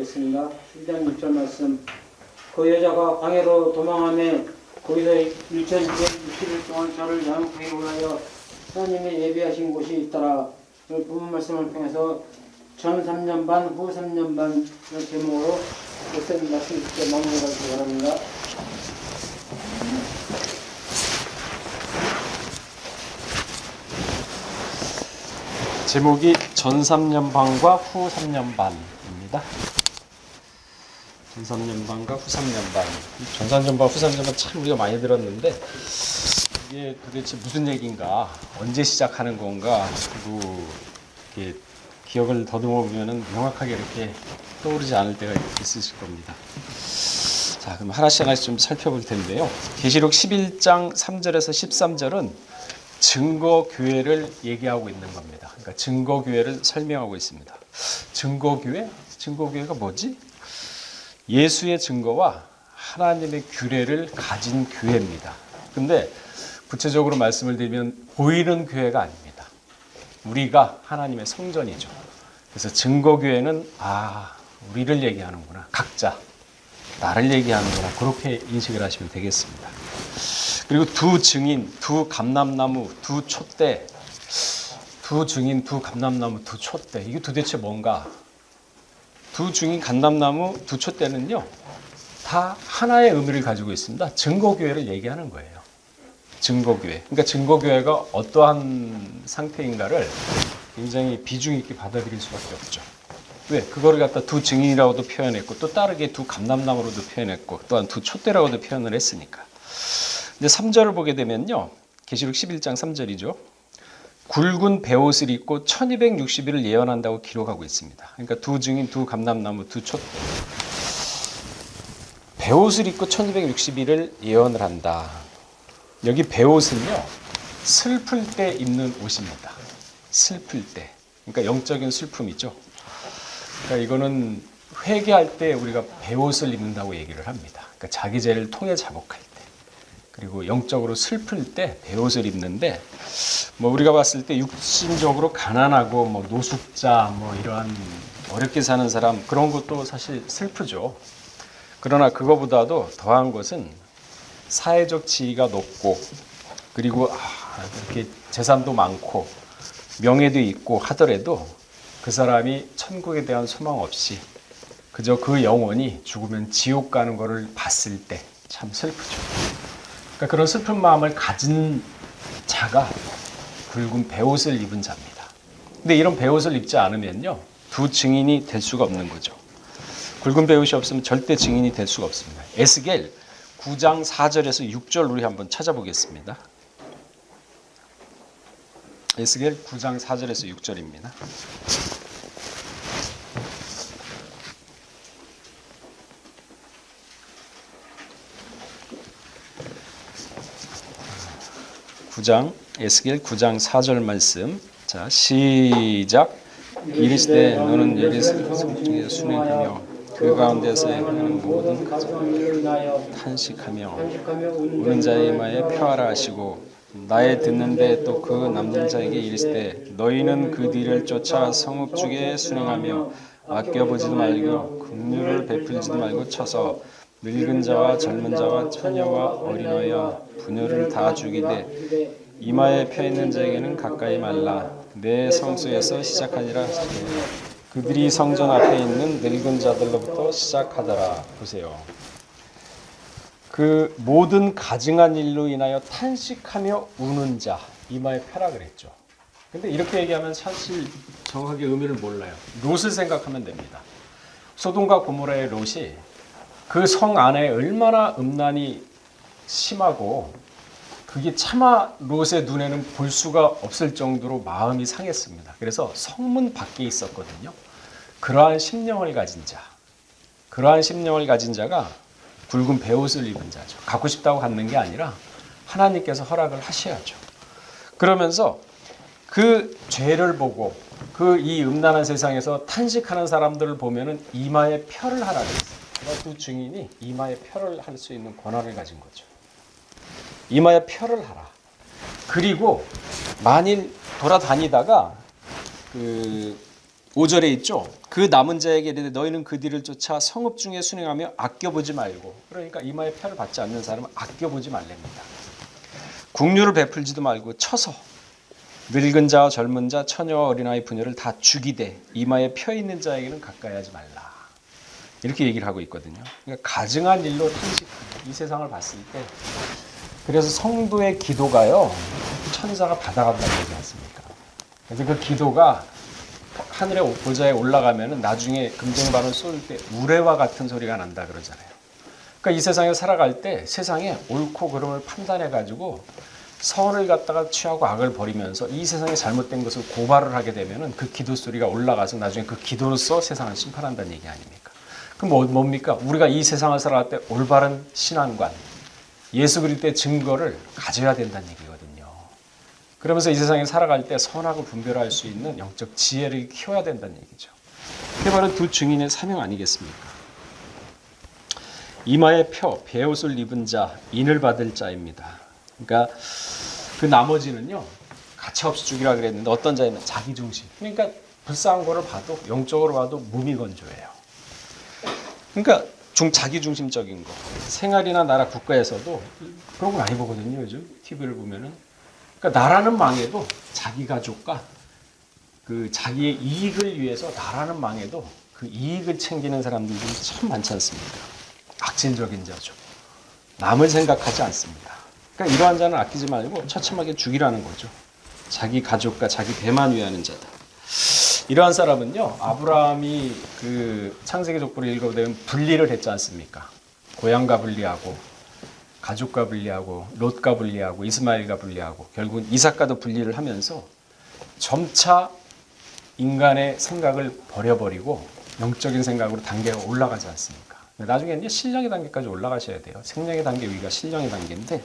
보겠습니다. 1장 6절 말씀. 그 여자가 광야로 도망하며 거기서 1260일 동안 저를 양육하기 원하여 하나님이 예비하신 곳이 있더라. 오늘 본문 말씀을 통해서 전 3년 반, 후 3년 반을 제목으로 목사님 말씀 듣게 마무리하시기 바랍니다. 제목이 전 3년 반과 후 3년 반입니다. 전 3년 반과 후 3년 반. 전 3년 반, 후 3년 반 참 우리가 많이 들었는데 이게 도대체 무슨 얘기인가? 언제 시작하는 건가? 그리고 이렇게 기억을 더듬어 보면은 명확하게 이렇게 떠오르지 않을 때가 있으실 겁니다. 자, 그럼 하나씩 좀 살펴볼 텐데요. 계시록 11장 3절에서 13절은 증거교회를 얘기하고 있는 겁니다. 그러니까 증거교회를 설명하고 있습니다. 증거교회? 증거교회가 뭐지? 예수의 증거와 하나님의 규례를 가진 교회입니다. 근데 구체적으로 말씀을 드리면 보이는 교회가 아닙니다. 우리가 하나님의 성전이죠. 그래서 증거교회는 우리를 얘기하는구나. 각자 나를 얘기하는구나. 그렇게 인식을 하시면 되겠습니다. 그리고 두 증인, 두 감람나무, 두 촛대, 두 증인, 두 감람나무, 두 촛대. 이게 도대체 뭔가? 두 증인, 감람나무, 두 촛대는요, 다 하나의 의미를 가지고 있습니다. 증거교회를 얘기하는 거예요. 증거교회. 그러니까 증거교회가 어떠한 상태인가를 굉장히 비중 있게 받아들일 수밖에 없죠. 왜? 그거를 갖다 두 증인이라고도 표현했고, 또 다르게 두 감람나무로도 표현했고, 또한 두 촛대라고도 표현을 했으니까. 근데 3절을 보게 되면요. 계시록 11장 3절이죠. 굵은 베옷을 입고 1260일을 예언한다고 기록하고 있습니다. 그러니까 두 증인, 두 감람나무, 두 촛대. 베옷을 입고 1260일을 예언을 한다. 여기 베옷은요. 슬플 때 입는 옷입니다. 슬플 때. 그러니까 영적인 슬픔이죠. 그러니까 이거는 회개할 때 우리가 베옷을 입는다고 얘기를 합니다. 그러니까 자기 죄를 통해 자복할 때. 그리고 영적으로 슬플 때 베옷을 입는데, 우리가 봤을 때 육신적으로 가난하고 노숙자 이러한 어렵게 사는 사람 그런 것도 사실 슬프죠. 그러나 그거보다도 더한 것은 사회적 지위가 높고 그리고 이렇게 재산도 많고 명예도 있고 하더라도 그 사람이 천국에 대한 소망 없이 그저 그 영혼이 죽으면 지옥 가는 것을 봤을 때 참 슬프죠. 그러니까 그런 슬픈 마음을 가진 자가 굵은 베옷을 입은 자입니다. 근데 이런 베옷을 입지 않으면요, 두 증인이 될 수가 없는 거죠. 굵은 베옷이 없으면 절대 증인이 될 수가 없습니다. 에스겔 9장 4절에서 6절 우리 한번 찾아보겠습니다. 에스겔 9장 4절에서 6절입니다. 에스겔 9장 4절 말씀. 자, 시작. 이르시되 너는 여리스 성중에 순행하며 그 가운데서 행하는 모든 가정을 탄식하며 우는 자의 이마에 표하라 하시고 나의 듣는데 또 그 남는 자에게 이르시되 너희는 그 뒤를 쫓아 성읍중에 순행하며 아껴보지도 말고 긍휼을 베풀지도 말고 쳐서 늙은 자와 젊은 자와 처녀와 어린아이와 부녀를 다 죽이되 이마에 펴 있는 자에게는 가까이 말라. 내 성소에서 시작하니라. 그들이 성전 앞에 있는 늙은 자들로부터 시작하더라. 보세요. 그 모든 가증한 일로 인하여 탄식하며 우는 자 이마에 펴라 그랬죠. 근데 이렇게 얘기하면 사실 정확하게 의미를 몰라요. 롯을 생각하면 됩니다. 소돔과 고모라의 롯이 그 성 안에 얼마나 음란이 심하고 그게 차마 롯의 눈에는 볼 수가 없을 정도로 마음이 상했습니다. 그래서 성문 밖에 있었거든요. 그러한 심령을 가진 자가 굵은 베옷을 입은 자죠. 갖고 싶다고 갖는 게 아니라 하나님께서 허락을 하셔야죠. 그러면서 그 죄를 보고 그 이 음란한 세상에서 탄식하는 사람들을 보면은 이마에 표를 하라 그랬어요. 두 증인이 이마에 표를 할 수 있는 권한을 가진 거죠. 이마에 표를 하라. 그리고 만일 돌아다니다가 5절에 있죠. 그 남은 자에게 이르되 너희는 그 뒤를 쫓아 성읍 중에 순행하며 아껴보지 말고. 그러니까 이마에 표를 받지 않는 사람은 아껴보지 말랍니다. 국류를 베풀지도 말고 쳐서 늙은 자와 젊은 자, 처녀와 어린아이, 부녀를 다 죽이되 이마에 펴 있는 자에게는 가까이 하지 말라. 이렇게 얘기를 하고 있거든요. 그러니까 가증한 일로 탄식하는 이 세상을 봤을 때 그래서 성도의 기도가요. 천사가 받아간다고 얘기하지 않습니까? 그래서 그 기도가 하늘의 보좌에 올라가면은 나중에 금쟁반을 쏠 때 우레와 같은 소리가 난다 그러잖아요. 그러니까 이 세상에 살아갈 때 세상에 옳고 그름을 판단해 가지고 선을 갖다가 취하고 악을 버리면서 이 세상에 잘못된 것을 고발을 하게 되면은 그 기도 소리가 올라가서 나중에 그 기도로서 세상을 심판한다는 얘기 아닙니까? 그럼 뭡니까? 우리가 이 세상을 살아갈 때 올바른 신앙관, 예수 그리스도의 증거를 가져야 된다는 얘기거든요. 그러면서 이 세상에 살아갈 때 선하고 분별할 수 있는 영적 지혜를 키워야 된다는 얘기죠. 그게 바로 두 증인의 사명 아니겠습니까? 이마에 표, 베옷을 입은 자, 인을 받을 자입니다. 그러니까 그 나머지는요. 가차없이 죽이라 그랬는데 어떤 자냐면 자기 중심. 그러니까 불쌍한 거를 봐도 영적으로 봐도 무미건조해요. 그러니까 자기 중심적인 거. 생활이나 나라 국가에서도 그런 거 많이 보거든요. 요즘 TV를 보면은. 그러니까 나라는 망해도 자기 가족과 그 자기의 이익을 위해서 나라는 망해도 그 이익을 챙기는 사람들이 참 많지 않습니까? 악질적인 자죠. 남을 생각하지 않습니다. 그러니까 이러한 자는 아끼지 말고 처참하게 죽이라는 거죠. 자기 가족과 자기 배만 위하는 자다. 이러한 사람은요. 아브라함이 그 창세기 족보를 읽어보면 분리를 했지 않습니까? 고향과 분리하고 가족과 분리하고 롯과 분리하고 이스마엘과 분리하고 결국은 이삭과도 분리를 하면서 점차 인간의 생각을 버려버리고 영적인 생각으로 단계가 올라가지 않습니까? 나중에는 신령의 단계까지 올라가셔야 돼요. 생명의 단계 위가 신령의 단계인데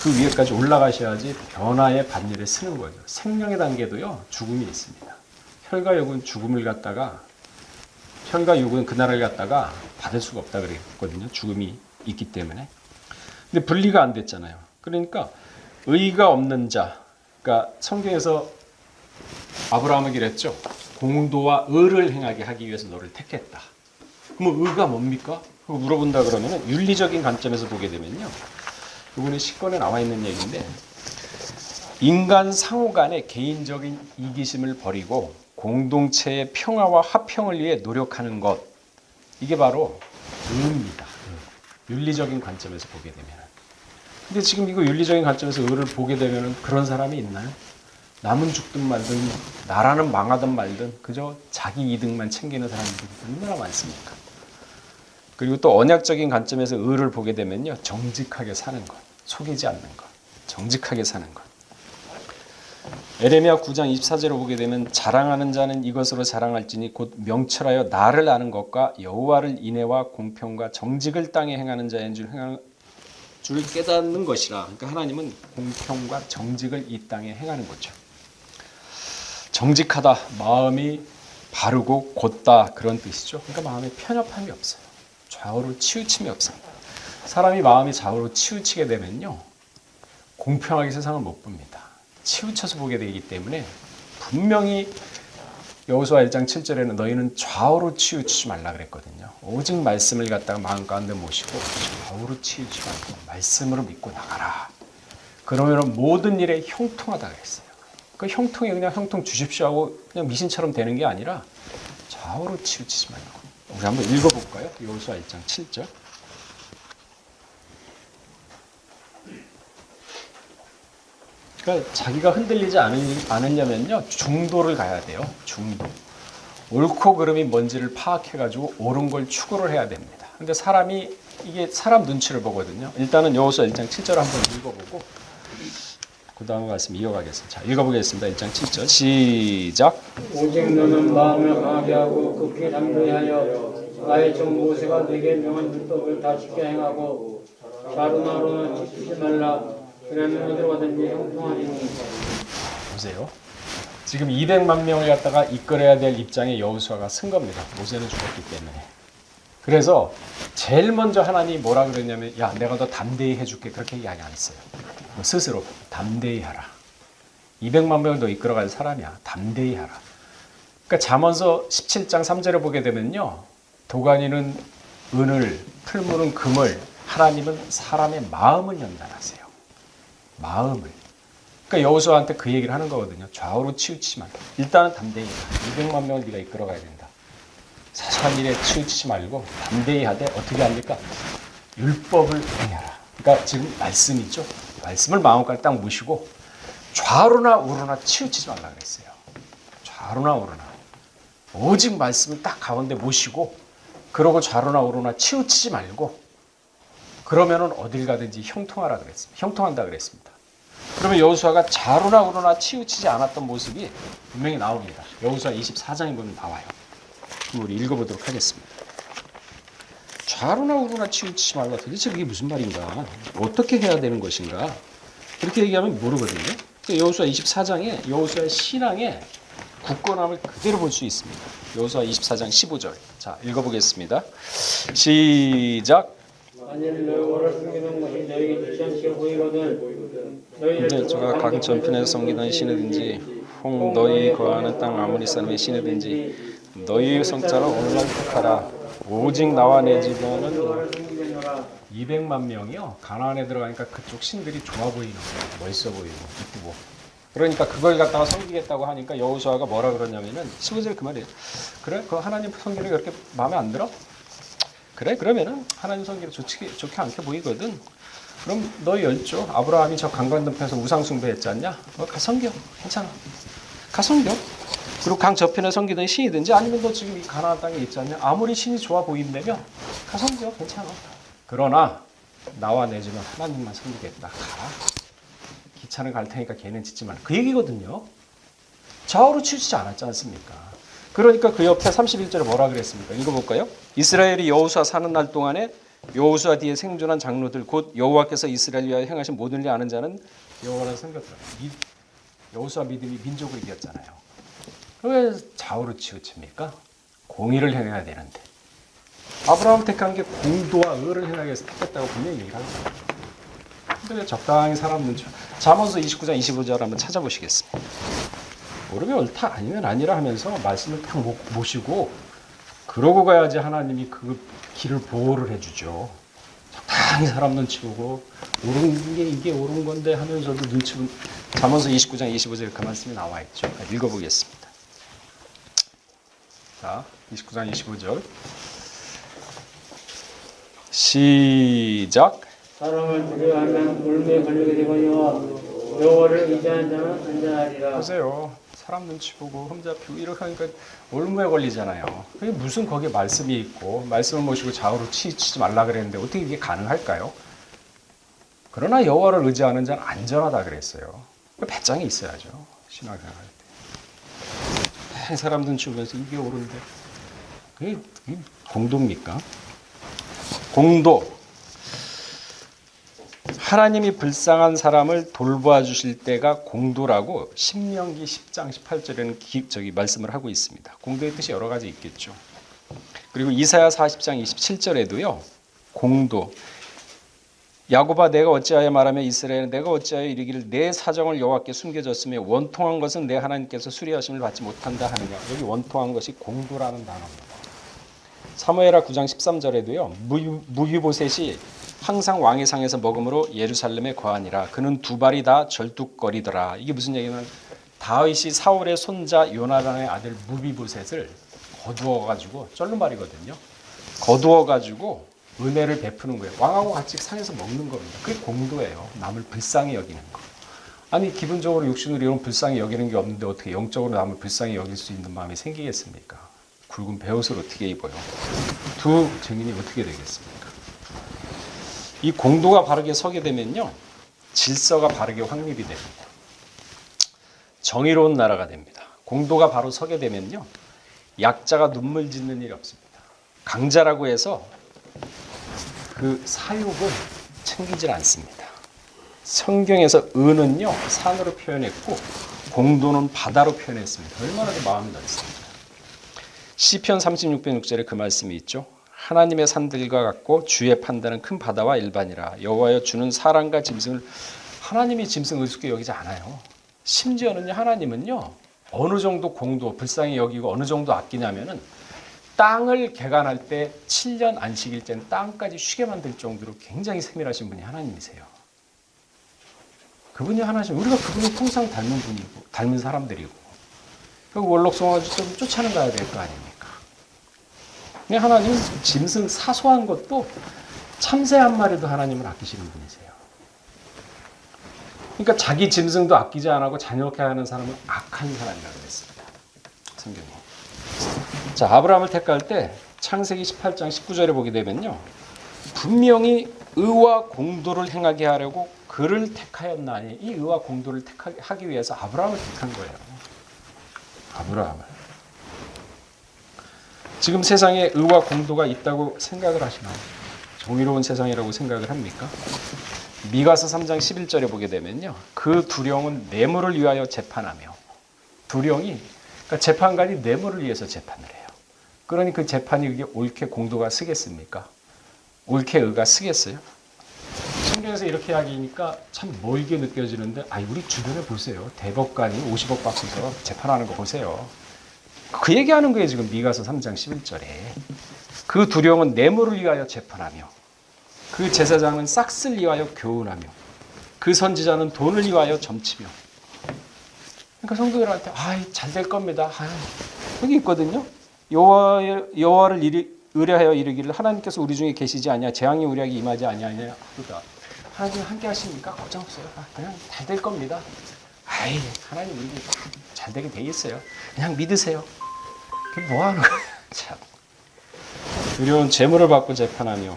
그 위에까지 올라가셔야지 변화의 반열에 서는 거죠. 생명의 단계도요. 죽음이 있습니다. 혈과 육은 죽음을 갖다가 혈과 육은 그 나라를 갖다가 받을 수가 없다 그랬거든요. 죽음이 있기 때문에. 근데 분리가 안 됐잖아요. 그러니까 의가 없는 자, 그러니까 성경에서 아브라함에게 그랬죠. 공도와 의를 행하게 하기 위해서 너를 택했다. 그럼 의가 뭡니까? 그거 물어본다 그러면 윤리적인 관점에서 보게 되면요. 이거는 식권에 나와 있는 얘기인데 인간 상호 간의 개인적인 이기심을 버리고 공동체의 평화와 화평을 위해 노력하는 것. 이게 바로 의입니다. 윤리적인 관점에서 보게 되면. 근데 지금 이거 윤리적인 관점에서 의를 보게 되면 그런 사람이 있나요? 남은 죽든 말든 나라는 망하든 말든 그저 자기 이득만 챙기는 사람들이 얼마나 많습니까? 그리고 또 언약적인 관점에서 의를 보게 되면요. 정직하게 사는 것, 속이지 않는 것, 정직하게 사는 것. 에레미야 9장 24절을 보게 되면 자랑하는 자는 이것으로 자랑할지니 곧 명철하여 나를 아는 것과 여호와를 인애와 공평과 정직을 땅에 행하는 자인 줄 깨닫는 것이라. 그러니까 하나님은 공평과 정직을 이 땅에 행하는 거죠. 정직하다, 마음이 바르고 곧다 그런 뜻이죠. 그러니까 마음에 편협함이 없어요. 좌우로 치우침이 없습니다. 사람이 마음이 좌우로 치우치게 되면요. 공평하게 세상을 못 봅니다. 치우쳐서 보게 되기 때문에 분명히 여호수아 1장 7절에는 너희는 좌우로 치우치지 말라 그랬거든요. 오직 말씀을 갖다가 마음 가운데 모시고 좌우로 치우치지 말고 말씀으로 믿고 나가라. 그러면 모든 일에 형통하다 그랬어요. 그 형통이 그냥 형통 주십시오 하고 그냥 미신처럼 되는 게 아니라 좌우로 치우치지 말고. 우리 한번 읽어볼까요? 여호수아 1장 7절. 그러니까 자기가 흔들리지 않으려면요. 중도를 가야 돼요. 중도. 옳고 그름이 뭔지를 파악해가지고 옳은 걸 추구를 해야 됩니다. 근데 사람이 이게 사람 눈치를 보거든요. 일단은 여호수아 1장 7절 한번 읽어보고 그 다음 말씀 이어가겠습니다. 자, 읽어보겠습니다. 1장 7절 시작. 오직 너는 마음을 강하게 하고 급히 담대하여 나의 종 모세가 내게 명한 율법을 다 지켜 행하고 좌로나로는 지키지 말라. 그러면 어디로 가든지 형통하리니. 보세요. 지금 200만 명을 갖다가 이끌어야 될 입장에 여호수아가 쓴 겁니다. 모세는 죽었기 때문에. 그래서 제일 먼저 하나님이 뭐라 그랬냐면 야 내가 더 담대히 해줄게 그렇게 이야기 안 했어요. 스스로 담대히 하라. 200만 명을 더 이끌어갈 사람이야. 담대히 하라. 그러니까 그러니까 잠언서 17장 3절에 보게 되면요. 도가니는 은을, 풀무는 금을, 하나님은 사람의 마음을 연단하세요. 마음을. 그러니까 여호수아한테 그 얘기를 하는 거거든요. 좌우로 치우치지 말고. 일단은 담대히 200만 명을 네가 이끌어가야 된다. 사소한 일에 치우치지 말고 담대히 하되 어떻게 합니까? 율법을 행해라. 그러니까 지금 말씀이죠. 말씀을 마음까지 딱 모시고 좌로나 우로나 치우치지 말라 그랬어요. 좌로나 우로나. 오직 말씀을 딱 가운데 모시고 그러고 좌로나 우로나 치우치지 말고 그러면은 어딜 가든지 형통하라 그랬습니다. 형통한다 그랬습니다. 그러면 여호수아가 좌로나 우로나 치우치지 않았던 모습이 분명히 나옵니다. 여호수아 24장에 보면 나와요. 그럼 우리 읽어보도록 하겠습니다. 좌로나 우로나 치우치지 말라. 도대체 그게 무슨 말인가? 어떻게 해야 되는 것인가? 그렇게 얘기하면 모르거든요. 여호수아 24장에 여호수아의 신앙의 굳건함을 그대로 볼 수 있습니다. 여호수아 24장 15절. 자, 읽어보겠습니다. 시작. 만일 여호와를 숨기는 것이 너에게 좋지 않게 보이거든 너희를 저가 각 전편에서 섬기던 신이든지 혹 너희 거하는 땅 아모리 사람의 신이든지 너희 성자를 오늘날 택하라. 오직 나와 내 집안은 200만 명이요. 가나안에 들어가니까 그쪽 신들이 좋아 보이는 거예요. 멋있어 보이고 이쁘고. 그러니까 그걸 갖다가 섬기겠다고 하니까 여호수아가 뭐라 그러냐면은 15절 그 말이에요. 그래? 그 하나님 섬기는 게 그렇게 마음에 안 들어? 그래? 그러면은 하나님 섬기는 좋게 않게 보이거든. 그럼 너희 열조 아브라함이 저 강간 덤편에서 우상 숭배했지 않냐? 너 가 섬겨. 괜찮아. 가 섬겨. 그리고 강 저편에 섬기던 신이든지 아니면 너 지금 이 가나안 땅에 있지 않냐? 아무리 신이 좋아 보인다며 가 섬겨. 괜찮아. 그러나 나와 내 집은 하나님만 섬기겠다. 가라. 기차는 갈 테니까 걔는 짓지 말라. 그 얘기거든요. 좌우로 치우치지 않았지 않습니까? 그러니까 그 옆에 31절에 뭐라 그랬습니까? 읽어볼까요? 이스라엘이 여호수아 사는 날 동안에 여호수아 뒤에 생존한 장로들 곧 여호와께서 이스라엘 위하여 행하신 모든 일 아는 자는 여호와를 섬겼더라. 여호수아 믿음이 민족을 이겼잖아요. 왜 좌우로 치우칩니까? 공의를 행해야 되는데. 아브라함 택한 게 공도와 의를 행하기 위해서 택했다고 분명히 얘기를 하는 거예요. 근데 적당히 사람 눈치. 잠언서 29장 25절 한번 찾아보시겠습니다. 모르면 옳다 아니면 아니라 하면서 말씀을 딱 모시고 그러고 가야지 하나님이 그 길을 보호를 해주죠. 적당히 사람 눈치 보고 옳은 게 이게 옳은 건데 하면서도 눈치 보고 잠언서 29장 25절에 그 말씀이 나와 있죠. 읽어보겠습니다. 자, 29장 25절 시작. 사람을 두려워하면 울음에 걸리게 되거니와 여호와를 의지하는 자는 안전하리라. 보세요. 사람 눈치 보고 흠잡히고 이렇게 하니까 올무에 걸리잖아요. 그게 무슨 거기에 말씀이 있고 말씀을 모시고 좌우로 치지 말라 그랬는데 어떻게 이게 가능할까요? 그러나 여호와를 의지하는 자는 안전하다 그랬어요. 배짱이 있어야죠. 신앙생활 할 때. 사람 눈치 보면서 이게 옳은데 그게 공도입니까? 공도. 하나님이 불쌍한 사람을 돌보아 주실 때가 공도라고 신명기 10장 18절에는 말씀을 하고 있습니다. 공도의 뜻이 여러 가지 있겠죠. 그리고 이사야 40장 27절에도요. 공도. 야곱아 내가 어찌하여 말하며 이스라엘은 내가 어찌하여 이르기를 내 사정을 여호와께 숨겨졌으며 원통한 것은 내 하나님께서 수리하심을 받지 못한다 하느냐. 여기 원통한 것이 공도라는 단어입니다. 사무엘하 9장 13절에도요. 무비보셋이 항상 왕의 상에서 먹음으로 예루살렘에 거하니라. 그는 두 발이 다 절뚝거리더라. 이게 무슨 얘기냐면 다윗이 사울의 손자 요나단의 아들 무비보셋을 거두어가지고 쩔른발이거든요. 거두어가지고 은혜를 베푸는 거예요. 왕하고 같이 상에서 먹는 겁니다. 그게 공도예요. 남을 불쌍히 여기는 거. 아니 기본적으로 육신으로 불쌍히 여기는 게 없는데 어떻게 영적으로 남을 불쌍히 여길 수 있는 마음이 생기겠습니까? 굵은 베옷을 어떻게 입어요? 두 증인이 어떻게 되겠습니까? 이 공도가 바르게 서게 되면요. 질서가 바르게 확립이 됩니다. 정의로운 나라가 됩니다. 공도가 바로 서게 되면요. 약자가 눈물 짓는 일이 없습니다. 강자라고 해서 그 사육을 챙기질 않습니다. 성경에서 은은요. 산으로 표현했고 공도는 바다로 표현했습니다. 얼마나 더 마음이 넓습니다. 시편 36편 6절에 그 말씀이 있죠. 하나님의 산들과 같고 주의 판단은 큰 바다와 일반이라. 여호와여 주는 사랑과 짐승을 하나님이 짐승 의숙히 여기지 않아요. 심지어는 하나님은요 어느 정도 공도 불쌍히 여기고 어느 정도 아끼냐면은 땅을 개간할 때 7년 안식일째는 땅까지 쉬게 만들 정도로 굉장히 세밀하신 분이 하나님이세요. 그분이 하나님, 우리가 그분을 통상 닮은 분이고 닮은 사람들이고 그 월록성화를 좀 쫓아가야 될 거 아닙니까? 근데 하나님은 짐승 사소한 것도 참새 한 마리도 하나님을 아끼시는 분이세요. 그러니까 자기 짐승도 아끼지 않고 잔인하게 하는 사람은 악한 사람이라고 했습니다. 성경에. 자, 아브라함을 택할 때 창세기 18장 19절에 보게 되면요. 분명히 의와 공도를 행하게 하려고 그를 택하였나니 이 의와 공도를 하기 위해서 아브라함을 택한 거예요. 아브라함을. 지금 세상에 의와 공도가 있다고 생각을 하시나요? 정의로운 세상이라고 생각을 합니까? 미가서 3장 11절에 보게 되면요. 그 두령은 뇌물을 위하여 재판하며 두령이 그러니까 재판관이 뇌물을 위해서 재판을 해요. 그러니 그 재판이 그게 옳게 공도가 쓰겠습니까? 옳게 의가 쓰겠어요? 성경에서 이렇게 이야기하니까 참 멀게 느껴지는데 우리 주변에 보세요. 대법관이 50억 받고서 재판하는 거 보세요. 그 얘기하는 거예요. 지금 미가서 3장 11절에. 그 두령은 뇌물을 위하여 재판하며 그 제사장은 싹쓸 위하여 교훈하며 그 선지자는 돈을 위하여 점치며. 그러니까 성도들한테 잘 될 겁니다. 여기 있거든요. 여호와를 의뢰하여 이르기를 하나님께서 우리 중에 계시지 아니하 재앙이 우리에게 임하지 아니하냐 하도다. 하나님 함께 하십니까? 걱정 없어요. 그냥 잘 될 겁니다. 하나님 우리 잘 되게 돼 있어요. 그냥 믿으세요. 그게 뭐 하는 거예요? 참. 두려운 재물을 받고 재판하며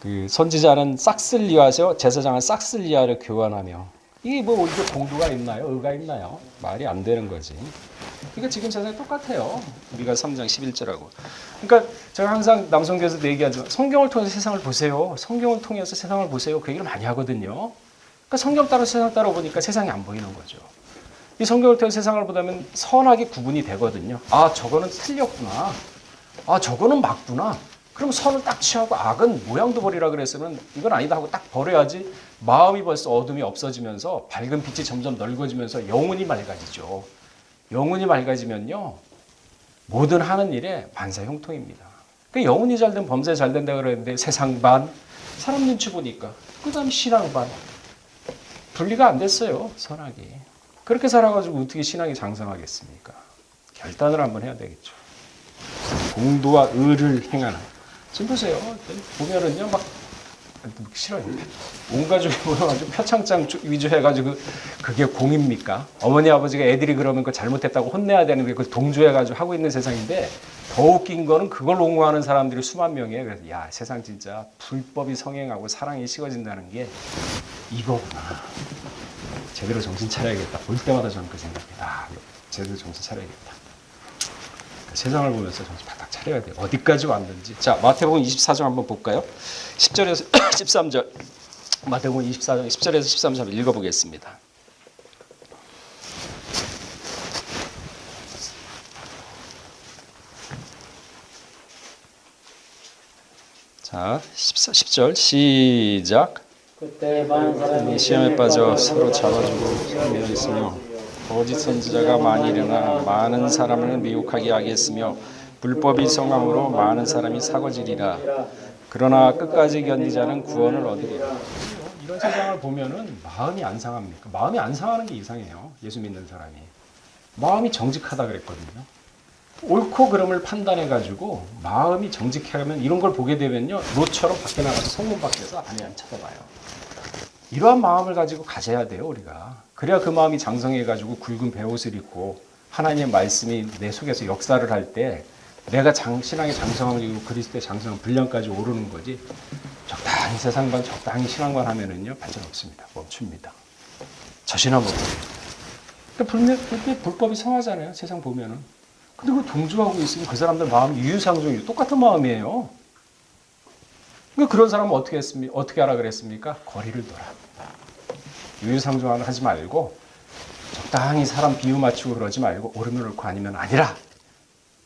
그 선지자는 싹쓸 리하셔 제사장은 싹쓸 리하를 교환하며 이게 뭐 이게 공도가 있나요? 의가 있나요? 말이 안 되는 거지. 그러니까 지금 세상이 똑같아요. 우리가 3장 11절하고. 그러니까 제가 항상 남성교에서도 얘기하지만 성경을 통해서 세상을 보세요. 성경을 통해서 세상을 보세요. 그 얘기를 많이 하거든요. 그러니까 성경 따라 세상 따라 보니까 세상이 안 보이는 거죠. 이 성경을 통해서 세상을 보다면 선악이 구분이 되거든요. 저거는 틀렸구나. 저거는 맞구나. 그럼 선을 딱 취하고 악은 모양도 버리라 그랬으면 이건 아니다 하고 딱 버려야지 마음이 벌써 어둠이 없어지면서 밝은 빛이 점점 넓어지면서 영혼이 맑아지죠. 영혼이 맑아지면요. 모든 하는 일에 만사형통입니다. 그러니까 영혼이 잘되면 범죄 잘 된다고 그랬는데 세상 반, 사람 눈치 보니까 그 다음에 신앙 반. 분리가 안 됐어요. 선악이. 그렇게 살아가지고 어떻게 신앙이 장성하겠습니까? 결단을 한번 해야 되겠죠. 공도와 의를 행하는. 지금 보세요. 보면은요, 막 싫어요. 온 가족이 모여가지고 표창장 위주 해가지고 그게 공입니까? 어머니 아버지가 애들이 그러면 그 잘못했다고 혼내야 되는 게 그걸 동조해가지고 하고 있는 세상인데 더 웃긴 거는 그걸 옹호하는 사람들이 수만 명이에요. 그래서 세상 진짜 불법이 성행하고 사랑이 식어진다는 게 이거구나. 제대로 정신 차려야겠다. 볼 때마다 저는 그 생각이에요. 제대로 정신 차려야겠다. 세상을 보면서 정신 바짝 차려야 돼요. 어디까지 왔는지. 자, 마태복음 24장 한번 볼까요? 10절에서 13절. 마태복음 24장 10절에서 13절 읽어보겠습니다. 자, 10절 시작. 그때 많은 사람이 시험에 빠져 서로 잡아주고 싸우며 있으며 거짓 선지자가 많이 일어나 많은 사람을 미혹하게 하겠으며 불법이 성함으로 많은 사람이 사고지리라. 그러나 끝까지 견디자는 구원을 얻으리라. 이런 세상을 보면은 마음이 안 상합니까? 마음이 안 상하는 게 이상해요. 예수 믿는 사람이. 마음이 정직하다 그랬거든요. 옳고 그름을 판단해가지고 마음이 정직하면 이런 걸 보게 되면요. 로처럼 밖에 나가서 성문 밖에서 안에 안 쳐다봐요. 이러한 마음을 가지고 가져야 돼요. 우리가. 그래야 그 마음이 장성해가지고 굵은 베옷을 입고 하나님의 말씀이 내 속에서 역사를 할 때 내가 신앙의 장성함을 이루고 그리스도의 장성함 분량까지 오르는 거지. 적당히 세상관 적당히 신앙관 하면은요 발전 없습니다. 멈춥니다. 저신화 못해요. 그러니까 불법이 성하잖아요. 세상 보면은. 근데 그 동조하고 있으면 그 사람들 마음이 유유상종이 똑같은 마음이에요. 그러니까 그런 사람은 어떻게 하라 그랬습니까? 거리를 둬라. 유유상종을 하지 말고 적당히 사람 비유 맞추고 그러지 말고 옳으면 옳고 아니면 아니라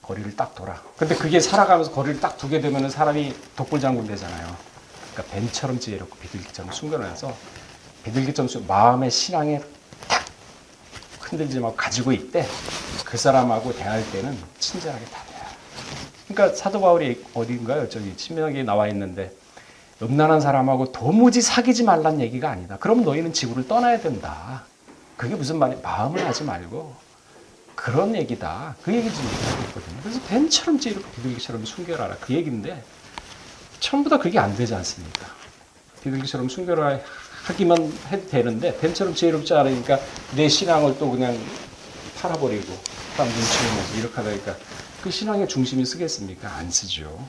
거리를 딱 둬라. 근데 그게 살아가면서 거리를 딱 두게 되면 사람이 독불장군 되잖아요. 그러니까 뱀처럼 지혜롭고 비둘기처럼 순결해서 비둘기처럼 마음의 신앙에 딱 흔들지 말고 가지고 있대. 그 사람하고 대할 때는 친절하게 다뤄야. 그러니까 사도 바울이 어디인가요? 저기 신명기에 나와 있는데 음란한 사람하고 도무지 사귀지 말란 얘기가 아니다. 그럼 너희는 지구를 떠나야 된다. 그게 무슨 말이야? 마음을 하지 말고 그런 얘기다. 그 얘기 지금 하고 있거든요. 그래서 뱀처럼 찌르고 비둘기처럼 순결하라. 그 얘기인데 전부 다 그게 안 되지 않습니까? 비둘기처럼 순결하기만 해도 되는데 뱀처럼 지혜롭지 않으니까 내 신앙을 또 그냥 팔아버리고 사람 눈치 보면서 이렇게 하다 보니까 그 신앙의 중심이 쓰겠습니까? 안 쓰죠.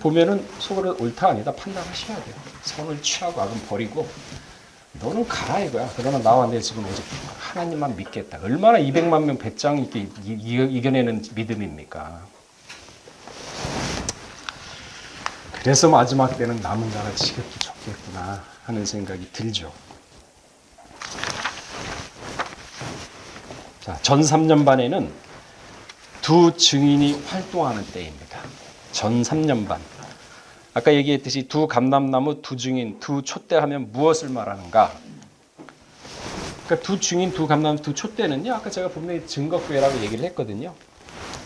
보면은 속으로 옳다 아니다 판단하셔야 돼요. 선을 취하고 악은 버리고 너는 가라 이거야. 그러나 나와 내 집은 오직 하나님만 믿겠다. 얼마나 200만 명 배짱 있게 이겨내는 믿음입니까? 그래서 마지막 때는 남은 자가 지겹게 적겠구나 하는 생각이 들죠. 자, 전 3년 반에는 두 증인이 활동하는 때입니다. 전 3년 반. 아까 얘기했듯이 두 감람나무, 두 증인, 두 촛대 하면 무엇을 말하는가? 그러니까 두 증인, 두 감람나무, 두 촛대는요. 아까 제가 분명히 증거교회라고 얘기를 했거든요.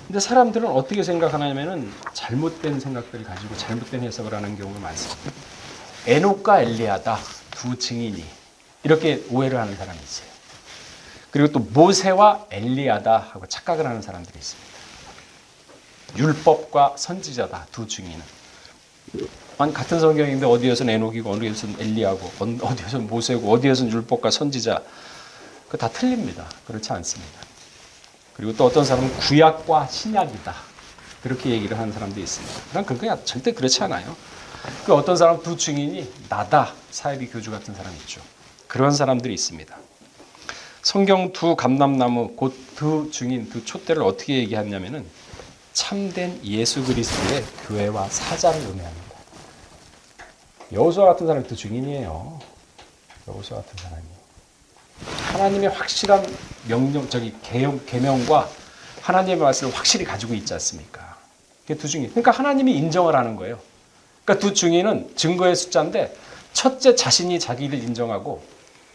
근데 사람들은 어떻게 생각하냐면은 잘못된 생각들을 가지고 잘못된 해석을 하는 경우가 많습니다. 에녹과 엘리야다 두 증인이 이렇게 오해를 하는 사람이 있어요. 그리고 또 모세와 엘리야다 하고 착각을 하는 사람들이 있습니다. 율법과 선지자다 두 증인은. 아니 같은 성경인데 어디에서는 에녹이고 어디에서는 엘리야고 어디에서는 모세고 어디에서는 율법과 선지자 그거 다 틀립니다. 그렇지 않습니다. 그리고 또 어떤 사람은 구약과 신약이다 그렇게 얘기를 하는 사람도 있습니다. 그럼 그게 절대 그렇지 않아요. 그 어떤 사람 두 증인이 나다 사이비 교주 같은 사람이 있죠. 그런 사람들이 있습니다. 성경 두 감람나무 곧 두 증인 두 촛대를 어떻게 얘기하냐면은 참된 예수 그리스도의 교회와 사자를 의미합니다. 여호수아 같은 사람이 두 증인이에요. 여호수아 같은 사람이 하나님의 확실한 계명과 하나님의 말씀을 확실히 가지고 있지 않습니까? 그게 두 증인. 그러니까 하나님이 인정을 하는 거예요. 그러니까 두 증인은 증거의 숫자인데 첫째 자신이 자기를 인정하고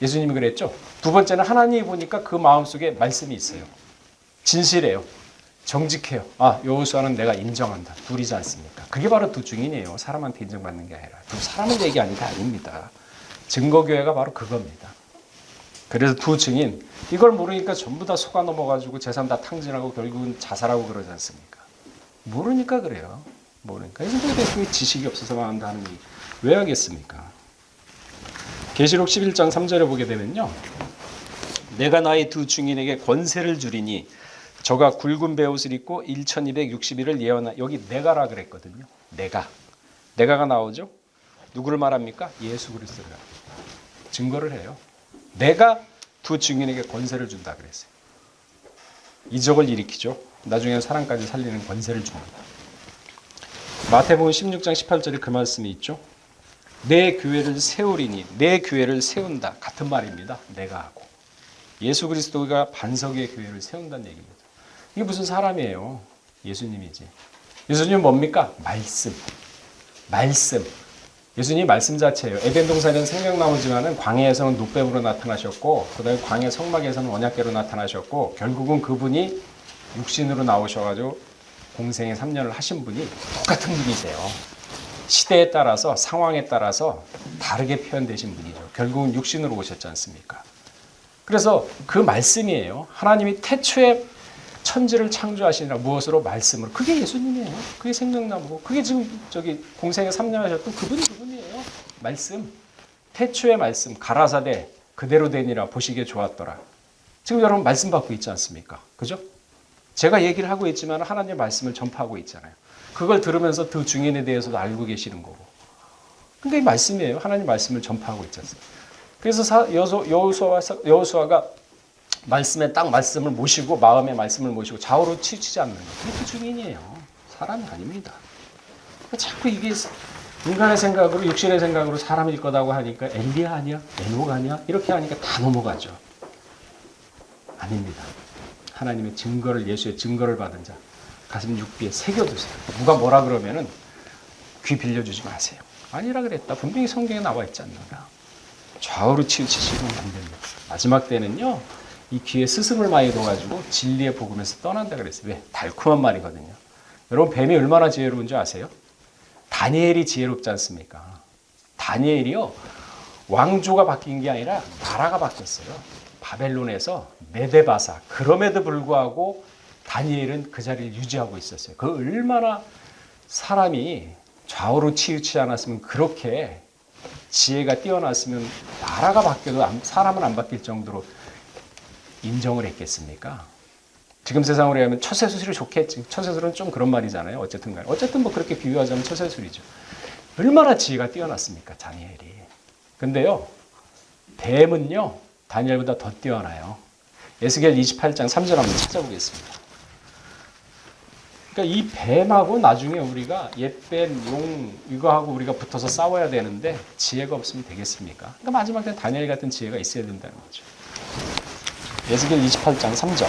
예수님이 그랬죠. 두 번째는 하나님이 보니까 그 마음속에 말씀이 있어요. 진실해요. 정직해요. 아, 여호수아는 내가 인정한다. 둘이지 않습니까? 그게 바로 두 증인이에요. 사람한테 인정받는 게 아니라. 두 사람을 얘기하는 게 아닙니다. 증거교회가 바로 그겁니다. 그래서 두 증인, 이걸 모르니까 전부 다 속아 넘어가지고 재산 다 탕진하고 결국은 자살하고 그러지 않습니까? 모르니까 그래요. 모르니까. 예수님에 대해서 지식이 없어서 망한다는 얘기 왜 하겠습니까? 계시록 11장 3절에 보게 되면요. 내가 나의 두 증인에게 권세를 주리니 저가 굵은 베옷을 입고 1260일을 예언하. 여기 내가라 그랬거든요. 내가가 나오죠. 누구를 말합니까? 예수 그리스도를 증거를 해요. 내가 두 증인에게 권세를 준다 그랬어요. 이적을 일으키죠. 나중에는 사람까지 살리는 권세를 줍니다. 마태복음 16장 18절에 그 말씀이 있죠. 내 교회를 세우리니 내 교회를 세운다. 같은 말입니다. 내가 하고. 예수 그리스도가 반석의 교회를 세운다는 얘기입니다. 이게 무슨 사람이에요? 예수님이지. 예수님은 뭡니까? 말씀. 예수님이 말씀 자체예요. 에덴 동산에는 생명나무지만은 광야에서는 놋뱀으로 나타나셨고 그다음에 광야 성막에서는 언약궤로 나타나셨고 결국은 그분이 육신으로 나오셔가지고 공생의 3년을 하신 분이 똑같은 분이세요. 시대에 따라서 상황에 따라서 다르게 표현되신 분이죠. 결국은 육신으로 오셨지 않습니까? 그래서 그 말씀이에요. 하나님이 태초에 천지를 창조하시니라 무엇으로? 말씀으로. 그게 예수님이에요. 그게 생명나무고 그게 지금 공생에 3년 하셨던 그분이에요. 말씀. 태초의 말씀. 가라사대 그대로 되니라 보시기에 좋았더라. 지금 여러분 말씀 받고 있지 않습니까? 그죠? 제가 얘기를 하고 있지만 하나님의 말씀을 전파하고 있잖아요. 그걸 들으면서 그 증인에 대해서도 알고 계시는 거고. 근데 이 말씀이에요. 하나님 말씀을 전파하고 있지 않습니까? 그래서 여호수아가 말씀에 딱 말씀을 모시고 마음의 말씀을 모시고 좌우로 치우치지 않는 거예요. 그게 그 증인이에요. 사람이 아닙니다. 자꾸 이게 인간의 생각으로 육신의 생각으로 사람일 거다고 하니까 엘리야 아니야? 에녹 아니야? 이렇게 하니까 다 넘어가죠. 아닙니다. 하나님의 증거를 예수의 증거를 받은 자 가슴 육비에 새겨두세요. 누가 뭐라 그러면은 귀 빌려주지 마세요. 아니라 그랬다. 분명히 성경에 나와 있지 않는가. 좌우로 치우치시면 안 됩니다. 마지막 때는요. 이 귀에 스승을 많이 둬가지고 진리의 복음에서 떠난다 그랬어요. 왜? 달콤한 말이거든요. 여러분 뱀이 얼마나 지혜로운 줄 아세요? 다니엘이 지혜롭지 않습니까? 다니엘이요. 왕조가 바뀐 게 아니라 나라가 바뀌었어요. 바벨론에서 메데바사. 그럼에도 불구하고 다니엘은 그 자리를 유지하고 있었어요. 그 얼마나 사람이 좌우로 치우치지 않았으면 그렇게 지혜가 뛰어났으면 나라가 바뀌어도 사람은 안 바뀔 정도로 인정을 했겠습니까? 지금 세상으로 하면 처세술이 좋겠지. 처세술은 좀 그런 말이잖아요. 어쨌든 간에. 어쨌든 뭐 그렇게 비유하자면 처세술이죠. 얼마나 지혜가 뛰어났습니까? 다니엘이. 근데요. 뱀은요. 다니엘보다 더 뛰어나요. 에스겔 28장 3절 한번 찾아보겠습니다. 그러니까 이 뱀하고 나중에 우리가 옛뱀, 용 이거하고 우리가 붙어서 싸워야 되는데 지혜가 없으면 되겠습니까? 그러니까 마지막 때 다니엘 같은 지혜가 있어야 된다는 거죠. 에스겔 28장 3절.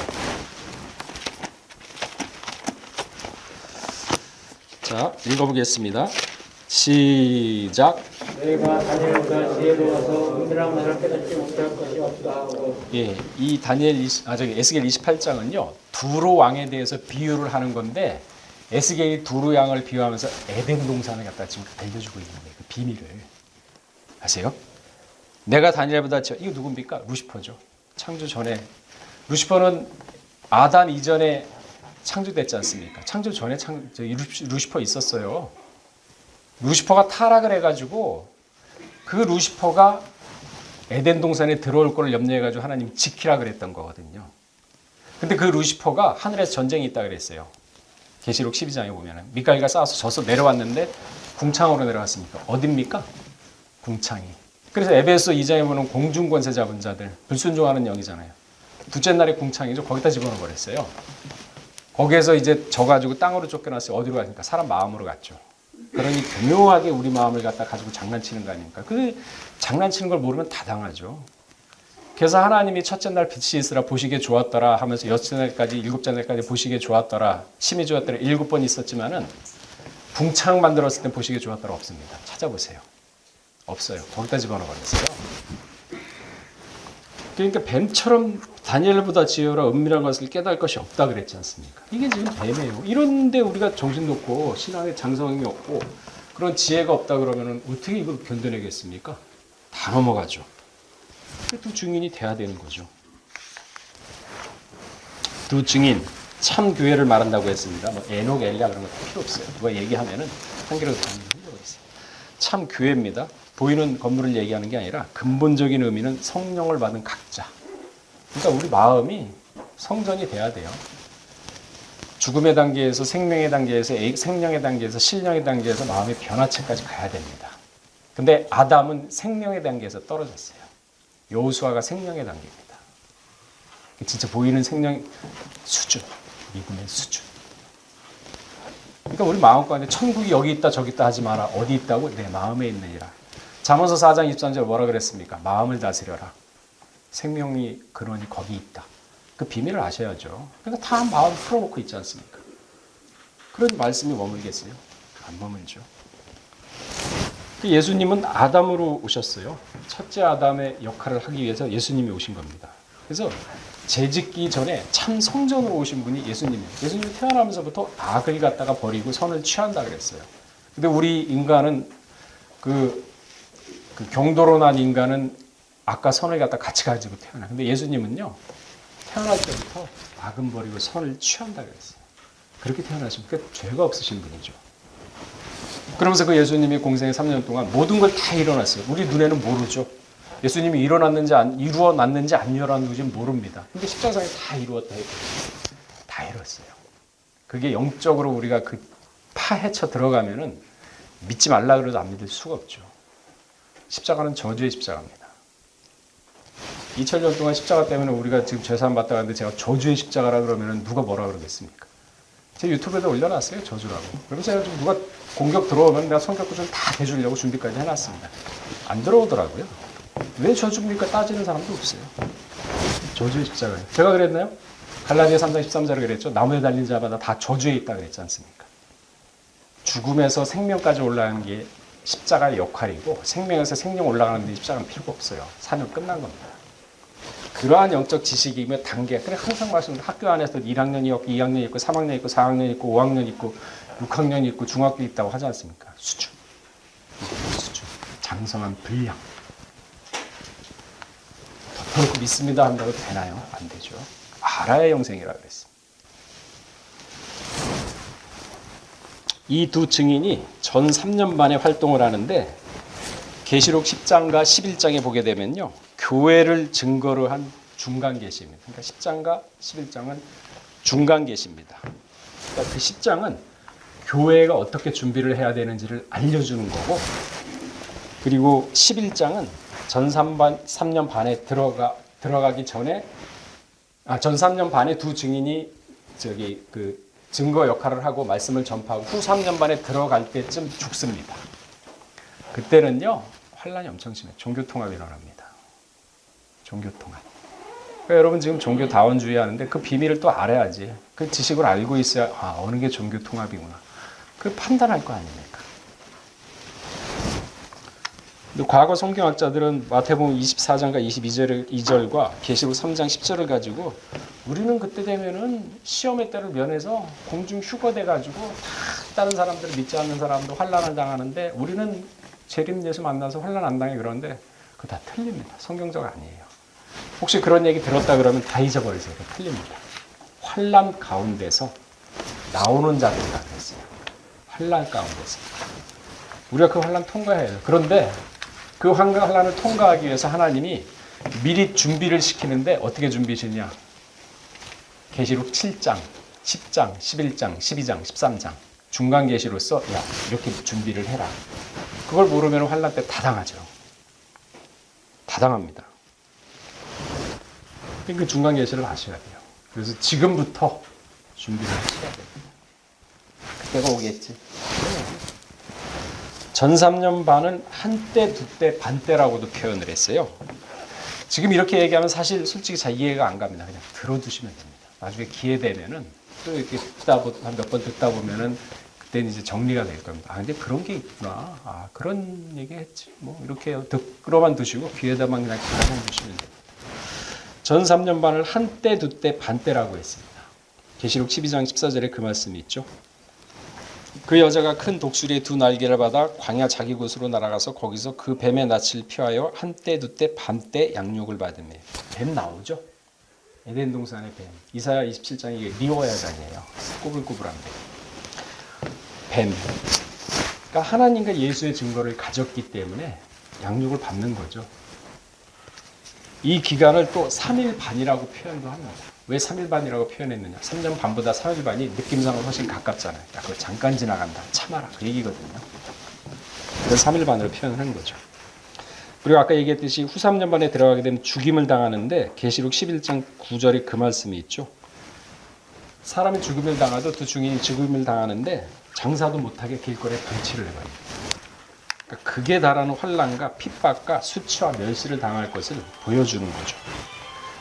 자, 읽어보겠습니다. 시작. 너희가 다니엘보다 지혜로워서 은밀한 말을 깨닫지 못할 것이 없다 하고. 예, 이 에스겔 28장은요 두로 왕에 대해서 비유를 하는 건데 에스겔이 두로 왕을 비유하면서 에덴 동산을 갖다 지금 알려주고 있는 거예요. 그 비밀을 아세요? 내가 다니엘보다 이거 누굽니까? 루시퍼죠. 창조 전에 루시퍼는 아담 이전에 창조됐지 않습니까? 창조 전에 루시퍼 있었어요. 루시퍼가 타락을 해가지고 그 루시퍼가 에덴 동산에 들어올 거를 염려해가지고 하나님 지키라 그랬던 거거든요. 근데 그 루시퍼가 하늘에서 전쟁이 있다 그랬어요. 계시록 12장에 보면은 미카엘과 싸워서 져서 내려왔는데 궁창으로 내려왔습니까? 어딥니까? 궁창이. 그래서 에베소 2장에 보면 공중 권세 잡은 자들 불순종하는 영이잖아요. 둘째 날에 궁창이죠. 거기다 집어넣어 버렸어요. 거기에서 이제 져가지고 땅으로 쫓겨났어요. 어디로 가니까 사람 마음으로 갔죠. 그러니 교묘하게 우리 마음을 갖다 가지고 장난치는 거 아닙니까? 그 장난치는 걸 모르면 다 당하죠. 그래서 하나님이 첫째 날 빛이 있으라 보시기에 좋았더라 하면서 여섯째 날까지 일곱째 날까지 보시기에 좋았더라 심히 좋았더라 7번 있었지만은 궁창 만들었을 때 보시기에 좋았더라 없습니다. 찾아보세요. 없어요. 거기다 집어넣어 버렸어요. 그러니까 뱀처럼 다니엘보다 지혜로라 은밀한 것을 깨달을 것이 없다 그랬지 않습니까? 이게 지금 뱀이에요. 이런데 우리가 정신 놓고 신앙에 장성이 없고 그런 지혜가 없다 그러면 어떻게 이걸 견뎌내겠습니까? 다 넘어가죠. 두 증인이 돼야 되는 거죠. 두 증인, 참 교회를 말한다고 했습니다. 뭐 에녹, 엘리야 그런 거 필요 없어요. 누가 얘기하면은 한 개라도 더 있어요. 참 교회입니다. 보이는 건물을 얘기하는 게 아니라 근본적인 의미는 성령을 받은 각자. 그러니까 우리 마음이 성전이 돼야 돼요. 죽음의 단계에서 생명의 단계에서 생명의 단계에서 신령의 단계에서 마음의 변화체까지 가야 됩니다. 근데 아담은 생명의 단계에서 떨어졌어요. 여호수아가 생명의 단계입니다. 진짜 보이는 생명 수준, 믿음의 수준. 그러니까 우리 마음 가운데 천국이 여기 있다 저기 있다 하지 마라. 어디 있다고? 내 마음에 있느니라. 잠언서 4장 23절 뭐라 그랬습니까? 마음을 다스려라. 생명이 근원이 거기 있다. 그 비밀을 아셔야죠. 그러니까 다 마음 풀어놓고 있지 않습니까? 그런 말씀이 머물겠어요? 안 머물죠. 예수님은 아담으로 오셨어요. 첫째 아담의 역할을 하기 위해서 예수님이 오신 겁니다. 그래서 재짓기 전에 참 성전으로 오신 분이 예수님이에요. 예수님이 태어나면서부터 악을 갖다가 버리고 선을 취한다 그랬어요. 근데 우리 인간은 그 경도로 난 인간은 악과 선을 갖다 같이 가지고 태어나. 근데 예수님은요 태어날 때부터 악은 버리고 선을 취한다 그랬어요. 그렇게 태어나시니까 죄가 없으신 분이죠. 그러면서 그 예수님이 공생의 3년 동안 모든 걸 다 이뤄놨어요. 우리 눈에는 모르죠. 예수님이 이뤄놨는지 이루어놨는지 안 이루어놨는지 모릅니다. 근데 십자가에 다 이루었다 했거든요. 다 이뤘어요. 그게 영적으로 우리가 그 파헤쳐 들어가면은 믿지 말라 그래도 안 믿을 수가 없죠. 십자가는 저주의 십자가입니다. 2000년 동안 십자가 때문에 우리가 지금 죄사함 받다 가는데 제가 저주의 십자가라 그러면은 누가 뭐라 그러겠습니까? 제 유튜브에도 올려놨어요. 저주라고. 그러면서 제가 좀 누가 공격 들어오면 내가 성격 구절 다 해주려고 준비까지 해놨습니다. 안 들어오더라고요. 왜 저주입니까? 따지는 사람도 없어요. 저주의 십자가예요. 제가 그랬나요? 갈라디아 3장 13절에 그랬죠. 나무에 달린 자마다 다 저주에 있다 그랬지 않습니까? 죽음에서 생명까지 올라가는 게 십자가의 역할이고 생명에서 생명 올라가는 데 십자가는 필요가 없어요. 사명 끝난 겁니다. 그러한 영적 지식이며 단계. 그래 항상 말씀드린 학교 안에서 1학년이 있고 2학년이 있고 3학년이 있고 4학년이 있고 5학년이 있고 6학년이 있고 중학교 있다고 하지 않습니까? 수준. 장성한 분량. 덮어놓고 믿습니다 한다고 되나요? 안 되죠. 알아야 영생이라 그랬습니다. 이 두 증인이 전 3년반에 활동을 하는데 계시록 10장과 11장에 보게 되면요. 교회를 증거로 한 중간 계시입니다. 그러니까 10장과 11장은 중간 계시입니다. 그러니까 그 10장은 교회가 어떻게 준비를 해야 되는지를 알려주는 거고, 그리고 11장은 전 3년 반에 들어가기 전에 전 3년 반에 두 증인이 그 증거 역할을 하고 말씀을 전파하고 후 3년 반에 들어갈 때쯤 죽습니다. 그때는요 환란이 엄청 심해요. 종교통합이 일어납니다. 종교통합. 그러니까 여러분 지금 종교다원주의 하는데 그 비밀을 또 알아야지. 그 지식을 알고 있어야 어느 게 종교통합이구나. 그 판단할 거 아닙니까? 근데 과거 성경학자들은 마태복음 24장과 22절과 계시록 3장 10절을 가지고 우리는 그때 되면은 시험의 때를 면해서 공중 휴거돼 가지고 다 다른 사람들을 믿지 않는 사람도 환난을 당하는데 우리는 재림 예수 만나서 환난 안 당해. 그러는데 그거 다 틀립니다. 성경적 아니에요. 혹시 그런 얘기 들었다 그러면 다 잊어버리세요. 그거 틀립니다. 환난 가운데서 나오는 자들이라 그랬어요. 환난 가운데서 우리가 그 환난 통과해야 해요. 그런데 그 환난을 통과하기 위해서 하나님이 미리 준비를 시키는데 어떻게 준비시냐? 계시록 7장, 10장, 11장, 12장, 13장 중간 계시로서 이렇게 준비를 해라. 그걸 모르면 환난 때 다 당하죠. 다 당합니다. 그 중간 계시를 아셔야 돼요. 그래서 지금부터 준비를 하셔야 돼요. 그때가 오겠지. 전 3년 반은 한때, 두때, 반때라고도 표현을 했어요. 지금 이렇게 얘기하면 사실 솔직히 잘 이해가 안 갑니다. 그냥 들어두시면 됩니다. 나중에 기회 되면은 또 이렇게 몇 번 듣다 보면은 그때는 이제 정리가 될 겁니다. 근데 그런 게 있구나. 그런 얘기 했지. 뭐 이렇게 듣고만 두시고 귀에다만 그냥 가만 두시면 됩니다. 전 3년 반을 한때, 두때, 반때라고 했습니다. 계시록 12장 14절에 그 말씀이 있죠. 그 여자가 큰 독수리의 두 날개를 받아 광야 자기 곳으로 날아가서 거기서 그 뱀의 낯을 피하여 한때, 두때, 반때 양육을 받으며. 뱀 나오죠? 에덴 동산의 뱀. 이사야 27장이 리워야단이에요. 꼬불꼬불한 뱀. 그러니까 하나님과 예수의 증거를 가졌기 때문에 양육을 받는 거죠. 이 기간을 또 3일 반이라고 표현도 합니다. 왜 3일 반이라고 표현했느냐? 3년 반보다 3일 반이 느낌상으로 훨씬 가깝잖아요. 그거 잠깐 지나간다. 참아라. 그 얘기거든요. 그래서 3일 반으로 표현하는 거죠. 그리고 아까 얘기했듯이 후 3년 반에 들어가게 되면 죽임을 당하는데 계시록 11장 9절에 그 말씀이 있죠. 사람이 죽임을 당하도 두 증인이 죽임을 당하는데 장사도 못하게 길거리에 방치를 해버립니다. 그러니까 극에 달하는 환난과 핍박과 수치와 멸시를 당할 것을 보여주는 거죠.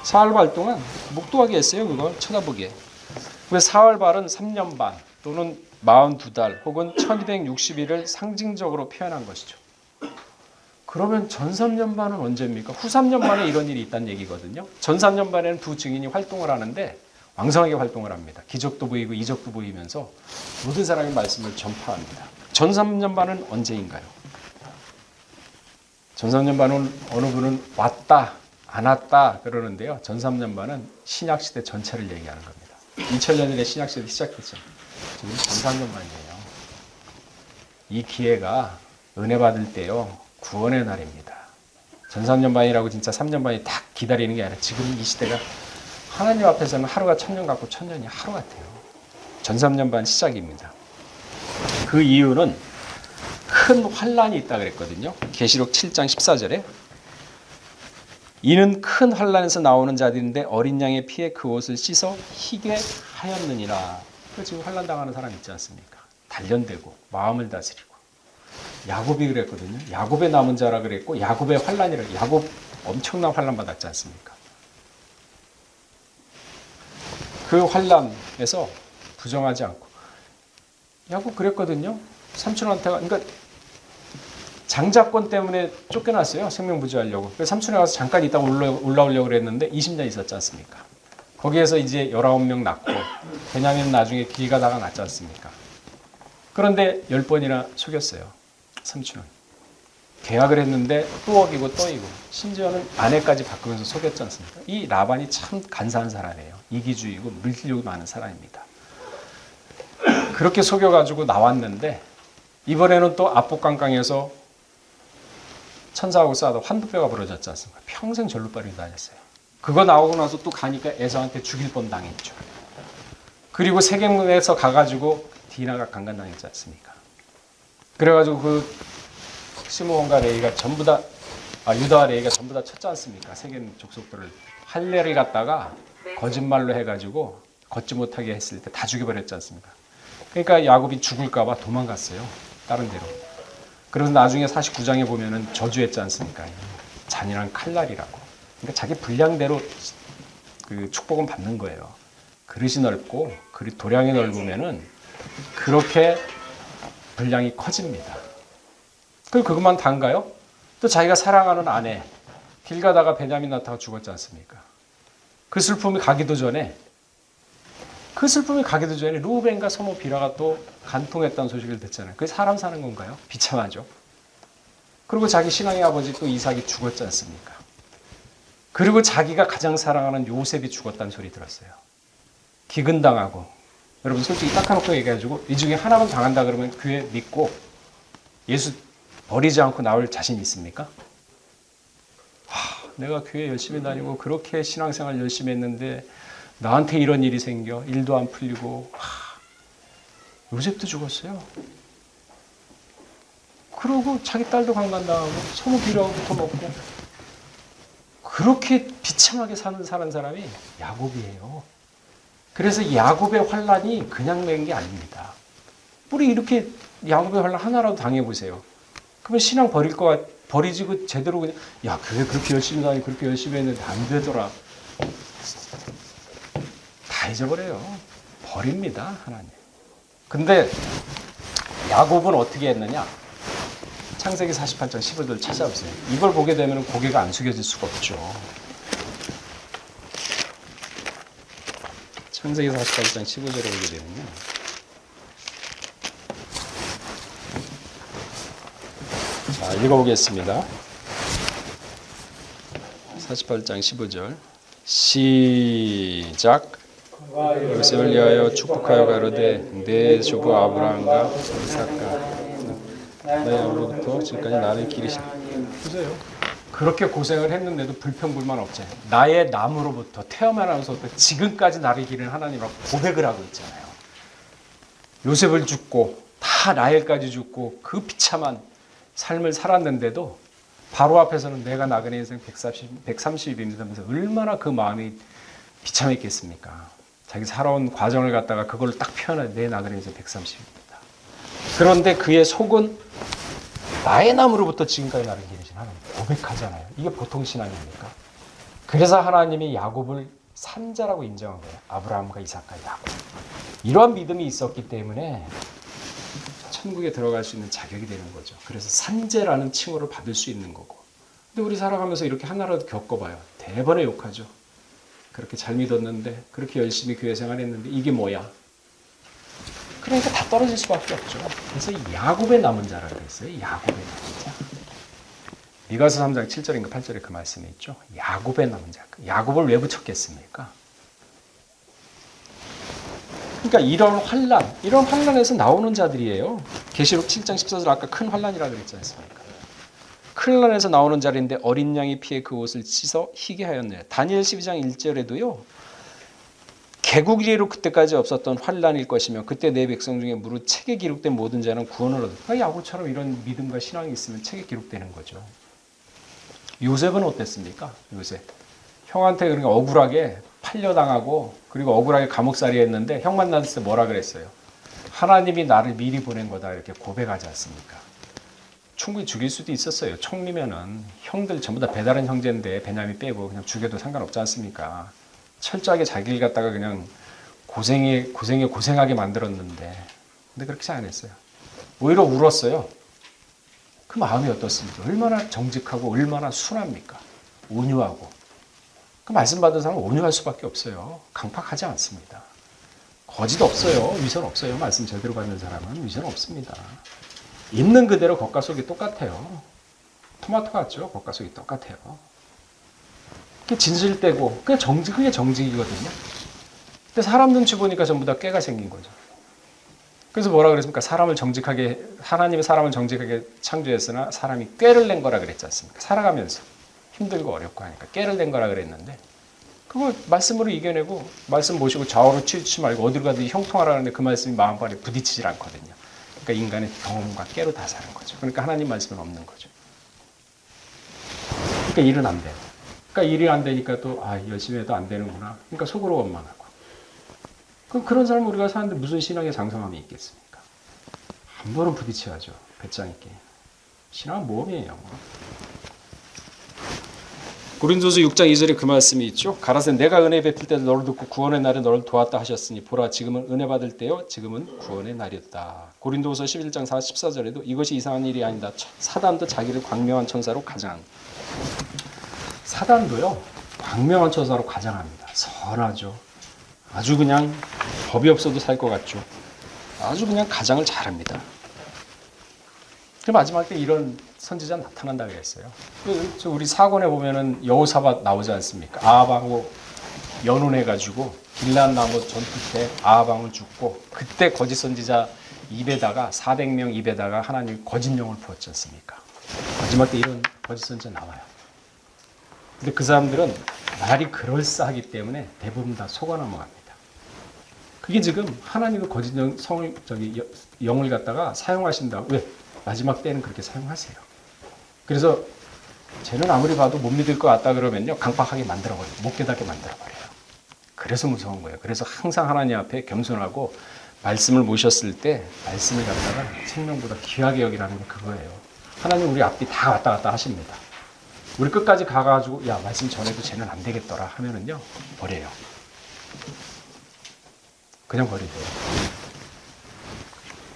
사흘 발 동안 목도하게 했어요. 그걸 쳐다보게. 왜 사흘 발은 3년 반 또는 42달 혹은 1260일을 상징적으로 표현한 것이죠. 그러면 전 3년 반은 언제입니까? 후 3년 반에 이런 일이 있다는 얘기거든요. 전 3년 반에는 두 증인이 활동을 하는데 왕성하게 활동을 합니다. 기적도 보이고 이적도 보이면서 모든 사람의 말씀을 전파합니다. 전 3년 반은 언제인가요? 전 3년 반은 어느 분은 왔다 안 왔다 그러는데요. 전 3년 반은 신약시대 전체를 얘기하는 겁니다. 2000년에 신약시대 시작했죠. 지금 전 3년 반이에요. 이 기회가 은혜 받을 때요. 구원의 날입니다. 전 3년 반이라고 진짜 3년 반이 딱 기다리는 게 아니라 지금 이 시대가 하나님 앞에서는 하루가 1000년 같고 1000년이 하루 같아요. 전 3년 반 시작입니다. 그 이유는 큰 환란이 있다 그랬거든요. 계시록 7장 14절에 이는 큰 환란에서 나오는 자들인데 어린 양의 피에 그 옷을 씻어 희게 하였느니라. 지금 환란 당하는 사람 있지 않습니까? 단련되고 마음을 다스리고 야곱이 그랬거든요. 야곱의 남은 자라 그랬고 야곱의 환란이라. 야곱 엄청난 환란 받았지 않습니까? 그 환란에서 부정하지 않고 야곱 그랬거든요. 삼촌한테가 그러니까 장자권 때문에 쫓겨났어요. 생명부지하려고. 그래서 삼촌에 가서 잠깐 있다가 올라오려고 그랬는데 20년 있었지 않습니까? 거기에서 이제 19명 낳고 베냐민은 나중에 길 가다가 낳지 않습니까? 그런데 10번이나 속였어요. 삼촌은. 계약을 했는데 또 어기고 또 이고 심지어는 아내까지 바꾸면서 속였지 않습니까? 이 라반이 참 간사한 사람이에요. 이기주의고 물질욕이 많은 사람입니다. 그렇게 속여가지고 나왔는데 이번에는 또 압복강강에서 천사하고 싸워도 환도뼈가 부러졌지 않습니까? 평생 절로 빠리고 다녔어요. 그거 나오고 나서 또 가니까 에서한테 죽일 뻔 당했죠. 그리고 세겜에서 가가지고 디나가 강간당했지 않습니까? 그래가지고 그 시므온과 레이가 전부 다 유다와 레이가 전부 다 쳤지 않습니까? 세겜 족속들을 할례를 갖다가 거짓말로 해가지고 걷지 못하게 했을 때 다 죽여버렸지 않습니까? 그러니까 야곱이 죽을까봐 도망갔어요. 다른 데로. 그래서 나중에 49장에 보면은 저주했지 않습니까? 잔인한 칼날이라고. 그러니까 자기 분량대로 그 축복은 받는 거예요. 그릇이 넓고 도량이 넓으면은 그렇게 분량이 커집니다. 그리고 그것만 단가요? 또 자기가 사랑하는 아내 길 가다가 베냐민 나타가 죽었지 않습니까? 그 슬픔이 가기도 전에 루벤과 소모 비라가 또 간통했다는 소식을 듣잖아요. 그게 사람 사는 건가요? 비참하죠. 그리고 자기 신앙의 아버지 또 이삭이 죽었지 않습니까? 그리고 자기가 가장 사랑하는 요셉이 죽었다는 소리 들었어요. 기근당하고. 여러분 솔직히 딱 얘기해가지고 이 중에 하나만 당한다 그러면 교회 믿고 예수 버리지 않고 나올 자신 있습니까? 내가 교회 열심히 다니고 그렇게 신앙생활 열심히 했는데 나한테 이런 일이 생겨 일도 안 풀리고 요셉도 죽었어요. 그러고 자기 딸도 강간당하고 소모 비료부터 먹고 그렇게 비참하게 사는 사람이 야곱이에요. 그래서 야곱의 환란이 그냥 낸 게 아닙니다. 우리 이렇게 야곱의 환란 하나라도 당해보세요. 그러면 신앙 버리지고 제대로 그냥 교회 그렇게 열심히 다니고 그렇게 열심히 했는데 안 되더라. 다 잊어버려요. 버립니다, 하나님. 근데 야곱은 어떻게 했느냐? 창세기 48장 15절 찾아보세요. 이걸 보게 되면 고개가 안 숙여질 수가 없죠. 창세기 48장 15절에 보게 되면요. 자, 읽어보겠습니다. 48장 15절 시작. 요셉을 위하여 축복하여 가로되 내 조부 아브라함과 이삭과 나의 아버로부터 지금까지 나를 기르신. 보세요. 그렇게 고생을 했는데도 불평불만 없잖아요. 나의 남으로부터 태어나면서부터 지금까지 나를 기른 하나님이라고 고백을 하고 있잖아요. 요셉을 죽고 다 라헬까지 죽고 그 비참한 삶을 살았는데도 바로 앞에서는 내가 나그네 인생 130입니다 하면서 얼마나 그 마음이 비참했겠습니까? 자기 살아온 과정을 갖다가 그걸 딱 표현해 내 나그네 인생 130입니다. 그런데 그의 속은 나의 남으로부터 지금까지 나를 기르신 하나님 고백하잖아요. 이게 보통 신앙입니까? 그래서 하나님이 야곱을 산자라고 인정한 거예요. 아브라함과 이삭과 야곱. 이러한 믿음이 있었기 때문에 천국에 들어갈 수 있는 자격이 되는 거죠. 그래서 산재라는 칭호를 받을 수 있는 거고. 근데 우리 살아가면서 이렇게 하나라도 겪어봐요. 대번에 욕하죠. 그렇게 잘 믿었는데 그렇게 열심히 교회 생활했는데 이게 뭐야? 그러니까 다 떨어질 수밖에 없죠. 그래서 야곱의 남은 자라고 했어요. 야곱의 남은 자. 미가서 3장 7절인가 8절에 그 말씀이 있죠. 야곱의 남은 자. 야곱을 왜 붙였겠습니까? 그러니까 이런 환란에서 나오는 자들이에요. 계시록 7장 14절 아까 큰 환란이라고 그랬지 않습니까? 큰 환란에서 나오는 자리인데 어린 양이 피해 그 옷을 씻어 희게 하였네. 다니엘 12장 1절에도요. 개국 이래로 그때까지 없었던 환란일 것이며 그때 내 백성 중에 무릇 책에 기록된 모든 자는 구원을 얻을. 그러니까 야곱처럼 이런 믿음과 신앙이 있으면 책에 기록되는 거죠. 요셉은 어땠습니까? 요셉. 형한테 그러니까 억울하게 팔려당하고 그리고 억울하게 감옥살이 했는데 형 만났을 때 뭐라 그랬어요? 하나님이 나를 미리 보낸 거다 이렇게 고백하지 않습니까? 충분히 죽일 수도 있었어요. 총리면은 형들 전부 다 배다른 형제인데 베냐민 빼고 그냥 죽여도 상관없지 않습니까? 철저하게 자기를 갖다가 그냥 고생하게 만들었는데 근데 그렇게 안 했어요. 오히려 울었어요. 그 마음이 어떻습니까? 얼마나 정직하고 얼마나 순합니까? 온유하고. 그 말씀 받은 사람은 온유할 수밖에 없어요. 강팍하지 않습니다. 거짓 없어요. 위선 없어요. 말씀 제대로 받는 사람은 위선 없습니다. 있는 그대로 겉과 속이 똑같아요. 토마토 같죠? 겉과 속이 똑같아요. 그게 진실되고 그게 정직이거든요. 근데 사람 눈치 보니까 전부 다 꾀가 생긴 거죠. 그래서 뭐라 그랬습니까? 하나님이 사람을 정직하게 창조했으나 사람이 꾀를 낸 거라 그랬지 않습니까? 살아가면서 힘들고 어렵고 하니까 꾀를 낸 거라 그랬는데 그걸 말씀으로 이겨내고 말씀 모시고 좌우로 치우치지 말고 어디로 가든지 형통하라는데 그 말씀이 마음판에 부딪히질 않거든요. 그러니까 인간의 경험과 꾀로 다 사는 거죠. 그러니까 하나님 말씀은 없는 거죠. 그러니까 일은 안 돼요. 그러니까 일이 안 되니까 또 열심히 해도 안 되는구나. 그러니까 속으로 원망하고. 그런 사람 우리가 사는데 무슨 신앙의 장성함이 있겠습니까? 한 번은 부딪혀야죠. 배짱 있게. 신앙은 모험이에요. 고린도서 6장 2절에 그 말씀이 있죠. 가라사대 내가 은혜 베풀 때도 너를 듣고 구원의 날에 너를 도왔다 하셨으니 보라 지금은 은혜 받을 때요 지금은 구원의 날이었다. 고린도서 11장 14절에도 이것이 이상한 일이 아니다. 사단도 자기를 광명한 천사로 가장합니다. 사단도요 광명한 천사로 가장합니다. 선하죠. 아주 그냥 법이 없어도 살 것 같죠. 아주 그냥 가장을 잘합니다. 그 마지막 때 이런 선지자 나타난다 그랬어요. 우리 사권에 보면은 여호사밧 나오지 않습니까? 아합하고 연혼해가지고 길란 나무 전투 때 아합왕은 죽고 그때 거짓 선지자 입에다가 400명 입에다가 하나님이 거짓 영을 부었지 않습니까? 마지막 때 이런 거짓 선지자 나와요. 근데 그 사람들은 말이 그럴싸하기 때문에 대부분 다 속아 넘어갑니다. 그게 지금 하나님의 거짓 영을 갖다가 사용하신다. 왜? 마지막 때는 그렇게 사용하세요. 그래서 쟤는 아무리 봐도 못 믿을 것 같다 그러면요 강팍하게 만들어버려요. 못 깨닫게 만들어버려요. 그래서 무서운 거예요. 그래서 항상 하나님 앞에 겸손하고 말씀을 모셨을 때 말씀을 갖다가 생명보다 귀하게 여기라는 게 그거예요. 하나님 우리 앞뒤 다 왔다 갔다 하십니다. 우리 끝까지 가가지고 야 말씀 전해도 쟤는 안 되겠더라 하면은요 버려요. 그냥 버리세요.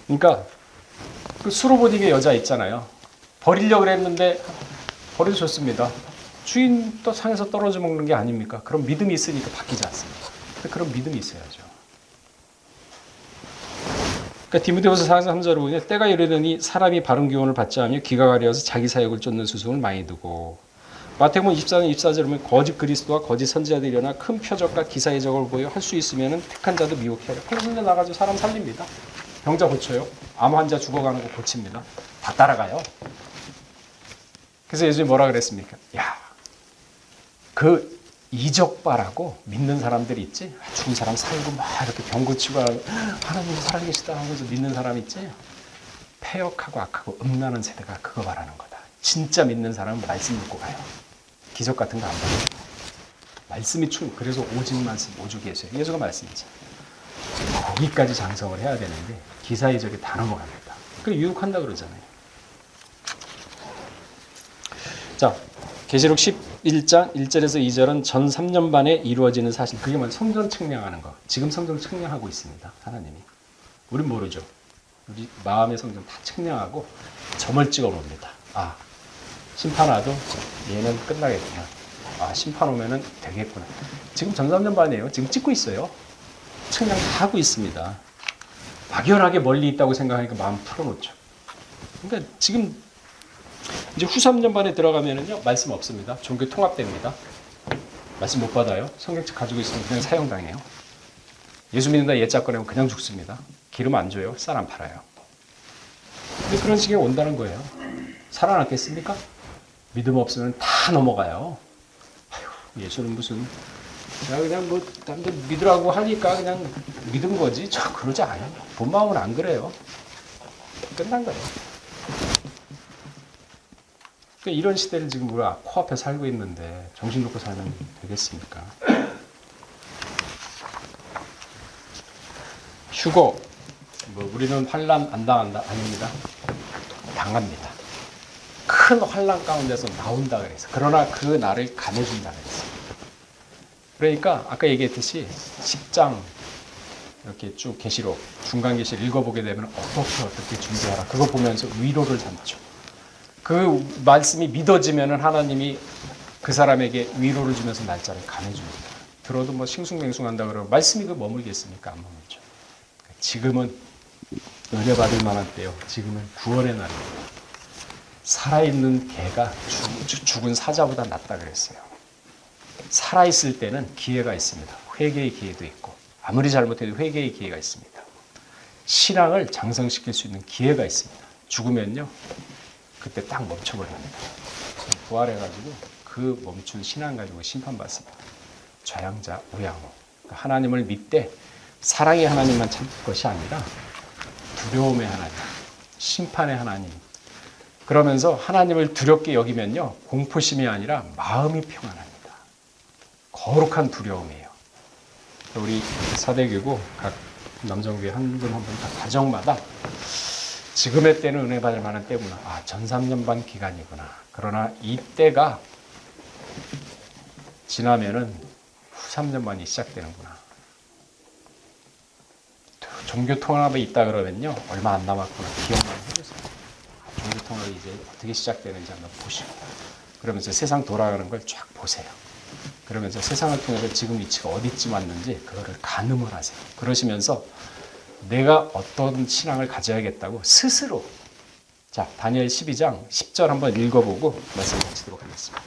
그러니까 그 수로보딩의 여자 있잖아요. 버리려고 그랬는데 버려도 좋습니다. 주인 또 상에서 떨어져 먹는 게 아닙니까? 그런 믿음이 있으니까 바뀌지 않습니다. 근데 그런 믿음이 있어야죠. 그러니까 디모데후서 4장 3절을 보면 때가 이르더니 사람이 바른 교훈을 받지 않으며 귀가 가려서 자기 사역을 쫓는 수순을 많이 두고 마태복음 24장 24절에 보면 거짓 그리스도와 거짓 선지자들이 일어나 큰 표적과 기사의 적을 보여 할 수 있으면 택한 자도 미혹해 하려. 그래서 나가지고 사람 살립니다. 병자 고쳐요. 암 환자 죽어가는 거 고칩니다. 다 따라가요. 그래서 예수님이 뭐라 그랬습니까? 야, 그 이적바라고 믿는 사람들이 있지? 죽은 사람 살고 막 이렇게 병 고치고 하나님 살아계시다 하면서 믿는 사람 있지? 패역하고 악하고 음란한 세대가 그거 말하는 거다. 진짜 믿는 사람은 말씀 믿고 가요. 기적 같은 거 안 봐요. 말씀이 그래서 오직 말씀, 오죽 예수예요. 예수가 말씀이죠. 거기까지 장성을 해야 되는데 기사이적이 다 넘어갑니다. 그래 유혹한다 그러잖아요. 자, 계시록 11장 1절에서 2절은 전 3년 반에 이루어지는 사실. 그게 뭐냐? 성전 측량하는 거. 지금 성전 측량하고 있습니다. 하나님이. 우린 모르죠. 우리 마음의 성전 다 측량하고 점을 찍어 놓습니다. 아, 심판 와도 얘는 끝나겠구나. 아, 심판 오면은 되겠구나. 지금 전 3년 반이에요. 지금 찍고 있어요. 측량 다 하고 있습니다. 막연하게 멀리 있다고 생각하니까 마음 풀어놓죠. 그러니까 지금 이제 후 3년 반에 들어가면은요 말씀 없습니다. 종교 통합됩니다. 말씀 못 받아요. 성경책 가지고 있으면 그냥 사형당해요. 예수 믿는다 옛자 꺼내면 그냥 죽습니다. 기름 안 줘요. 쌀 안 팔아요. 근데 그런 시기가 온다는 거예요. 살아났겠습니까? 믿음 없으면 다 넘어가요. 아휴, 예수는 무슨 그냥 뭐 남들 믿으라고 하니까 그냥 믿은 거지. 저 그러지 않아요. 본 마음은 안 그래요. 끝난 거예요. 그러니까 이런 시대를 지금 우리가 코앞에 살고 있는데 정신 놓고 살면 되겠습니까? 휴거, 뭐 우리는 환난 안 당한다? 아닙니다. 당합니다. 큰 환난 가운데서 나온다 그래서. 그러나 그 날을 가내준다 그랬어요. 그러니까 아까 얘기했듯이 10장 이렇게 쭉 계시록 중간 계시를 읽어보게 되면 어떻게 준비하라. 그거 보면서 위로를 삼죠. 그 말씀이 믿어지면은 하나님이 그 사람에게 위로를 주면서 날짜를 감해줍니다. 들어도 뭐 싱숭맹숭한다 그러고 말씀이 그 머물겠습니까? 안 머물죠. 지금은 은혜 받을 만한 때요. 지금은 구원의 날입니다. 살아있는 개가 죽은 사자보다 낫다 그랬어요. 살아있을 때는 기회가 있습니다. 회개의 기회도 있고 아무리 잘못해도 회개의 기회가 있습니다. 신앙을 장성시킬 수 있는 기회가 있습니다. 죽으면요. 그때 딱 멈춰버립니다. 부활해가지고 그 멈춘 신앙 가지고 심판받습니다. 좌양자 우양우. 하나님을 믿되 사랑의 하나님만 찾을 것이 아니라 두려움의 하나님, 심판의 하나님. 그러면서 하나님을 두렵게 여기면요. 공포심이 아니라 마음이 평안합니다. 거룩한 두려움이에요. 우리 사대교구 각 남정교회 한 분 한 분 다 가정마다 지금의 때는 은혜 받을 만한 때구나. 아, 전 3년 반 기간이구나. 그러나 이 때가 지나면은 후 3년 반이 시작되는구나. 종교 통합에 있다 그러면요. 얼마 안 남았구나. 기억만 해주세요. 종교 통합이 이제 어떻게 시작되는지 한번 보시고 그러면서 세상 돌아가는 걸 쫙 보세요. 그러면서 세상을 통해서 지금 위치가 어디쯤 왔는지 그거를 가늠을 하세요. 그러시면서 내가 어떤 신앙을 가져야겠다고 스스로 자 다니엘 12장 10절 한번 읽어보고 말씀 마치도록 하겠습니다.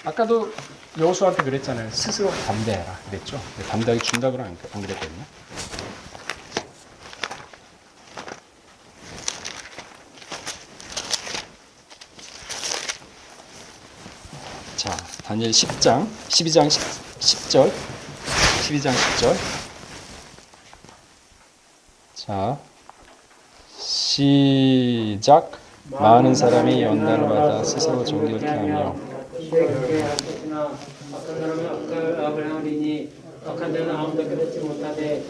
아까도 여호수아한테 그랬잖아요. 스스로 담대해라 그랬죠. 담대하게 준다고 안 그랬거든요. 자 다니엘 12장 10절 12장 10절 자 시작. 많은 사람이 연단을 받아 스스로 정결케 하며 어떤 사람은 아브라함이니 악한 자는 아무도 깨닫지 못하되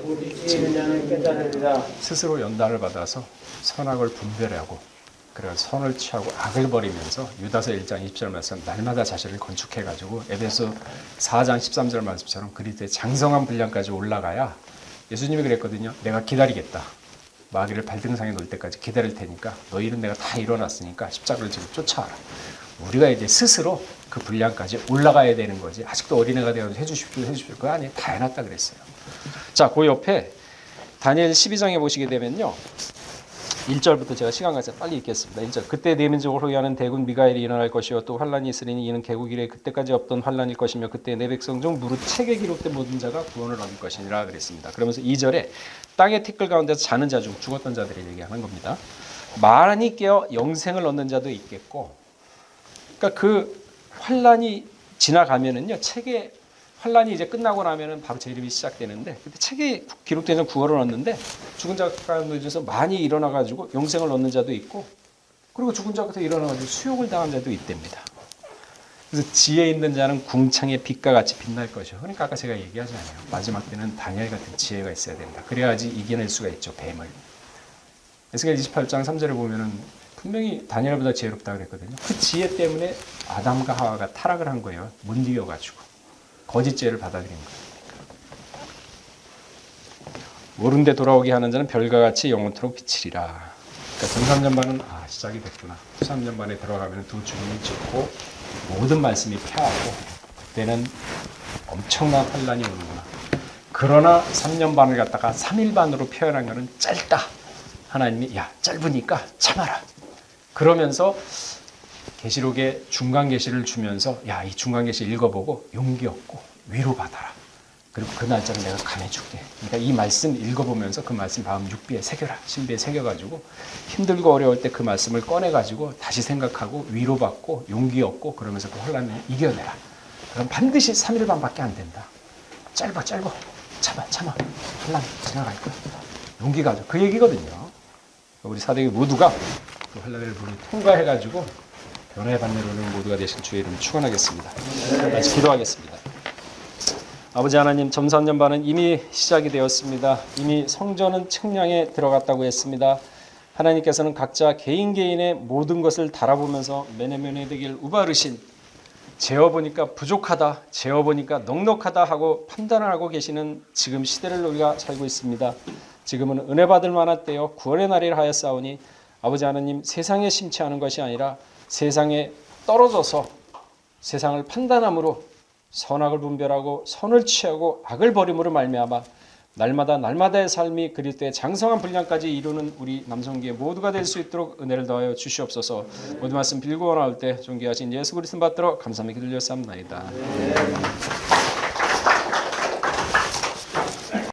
우리 주에 있는 자는 깨달으리라. 스스로 연단을 받아서 선악을 분별하고 그래서 선을 취하고 악을 버리면서 유다서 1장 20절 말씀 날마다 자신을 건축해가지고 에베소 4장 13절 말씀처럼 그리스도의 장성한 분량까지 올라가야 예수님이 그랬거든요. 내가 기다리겠다. 마귀를 발등상에 놓을 때까지 기다릴 테니까 너희는 내가 다 이뤄놨으니까 십자가를 지고 쫓아와라. 우리가 이제 스스로 그 분량까지 올라가야 되는 거지. 아직도 어린애가 되어서 해주십시오. 그거 아니에요. 다 해놨다 그랬어요. 자, 그 옆에 다니엘 12장에 보시게 되면요. 1절부터 제가 시간 가서 빨리 읽겠습니다. 1절. 그때 네 민족을 호위하는 대군 미가엘이 일어날 것이요 또 환란이 있으리니 이는 개국 이래 그때까지 없던 환란일 것이며 그때 내 백성 중 무릇 책에 기록된 모든 자가 구원을 얻을 것이니라 그랬습니다. 그러면서 2절에 땅의 티끌 가운데서 자는 자 중 죽었던 자들을 얘기하는 겁니다. 많이 깨어 영생을 얻는 자도 있겠고 그러니까 그 환란이 지나가면은요. 책에 환란이 이제 끝나고 나면은 바로 재림이 시작되는데 그때 책에 기록되는 구원을 얻는데 죽은 자 가운데서 많이 일어나 가지고 영생을 얻는 자도 있고 그리고 죽은 자 가운데 일어나 가지고 수욕을 당한 자도 있답니다. 그래서 지혜 있는 자는 궁창의 빛과 같이 빛날 것이요. 그러니까 아까 제가 얘기하잖아요. 마지막 때는 다니엘 같은 지혜가 있어야 된다. 그래야지 이겨낼 수가 있죠. 뱀을. 에스겔 28장 3절에 보면은 분명히 다니엘보다 지혜롭다 그랬거든요. 그 지혜 때문에 아담과 하와가 타락을 한 거예요. 못 이겨가지고. 거짓죄를 받아들인 거예요. 모른 데 돌아오게 하는 자는 별과 같이 영원토록 비치리라. 그러니까 전삼년반은 시작이 됐구나. 후삼년반에 들어가면 두 주님이 짓고 모든 말씀이 폐하고 그때는 엄청난 환란이 오는구나. 그러나 3년반을 갖다가 3일반으로 표현한 것은 짧다. 하나님이 짧으니까 참아라. 그러면서 계시록의 중간 계시를 주면서 이 중간 계시 읽어보고 용기 얻고 위로받아라. 그리고 그 날짜를 내가 감해줄게. 그러니까 이 말씀 읽어보면서 그 말씀 마음 육비에 새겨라. 신비에 새겨가지고 힘들고 어려울 때 그 말씀을 꺼내가지고 다시 생각하고 위로받고 용기 얻고 그러면서 그 혼란을 이겨내라. 그럼 반드시 3일반밖에 안 된다. 짧아. 참아. 혼란 지나갈 거야. 용기 가져. 그 얘기거든요. 우리 사대교 모두가 그 혼란을 통과해가지고 변화의 반대로는 모두가 되신 주의 이름을 축원하겠습니다. 다시 기도하겠습니다. 아버지 하나님, 점산년반은 이미 시작이 되었습니다. 이미 성전은 측량에 들어갔다고 했습니다. 하나님께서는 각자 개인의 모든 것을 달아보면서 메네메네 되길 우바르신 재어보니까 부족하다, 재어보니까 넉넉하다 하고 판단을 하고 계시는 지금 시대를 우리가 살고 있습니다. 지금은 은혜 받을 만한 때요 구원의 날이라 하였사오니 아버지 하나님 세상에 심취하는 것이 아니라 세상에 떨어져서 세상을 판단함으로 선악을 분별하고 선을 취하고 악을 버림으로 말미암아 날마다의 삶이 그리스도의 장성한 분량까지 이루는 우리 남성교회 모두가 될 수 있도록 은혜를 더하여 주시옵소서. 모든 말씀 빌고 나올 때 존귀하신 예수 그리스도 받들어 감사하며 기도드렸사옵나이다.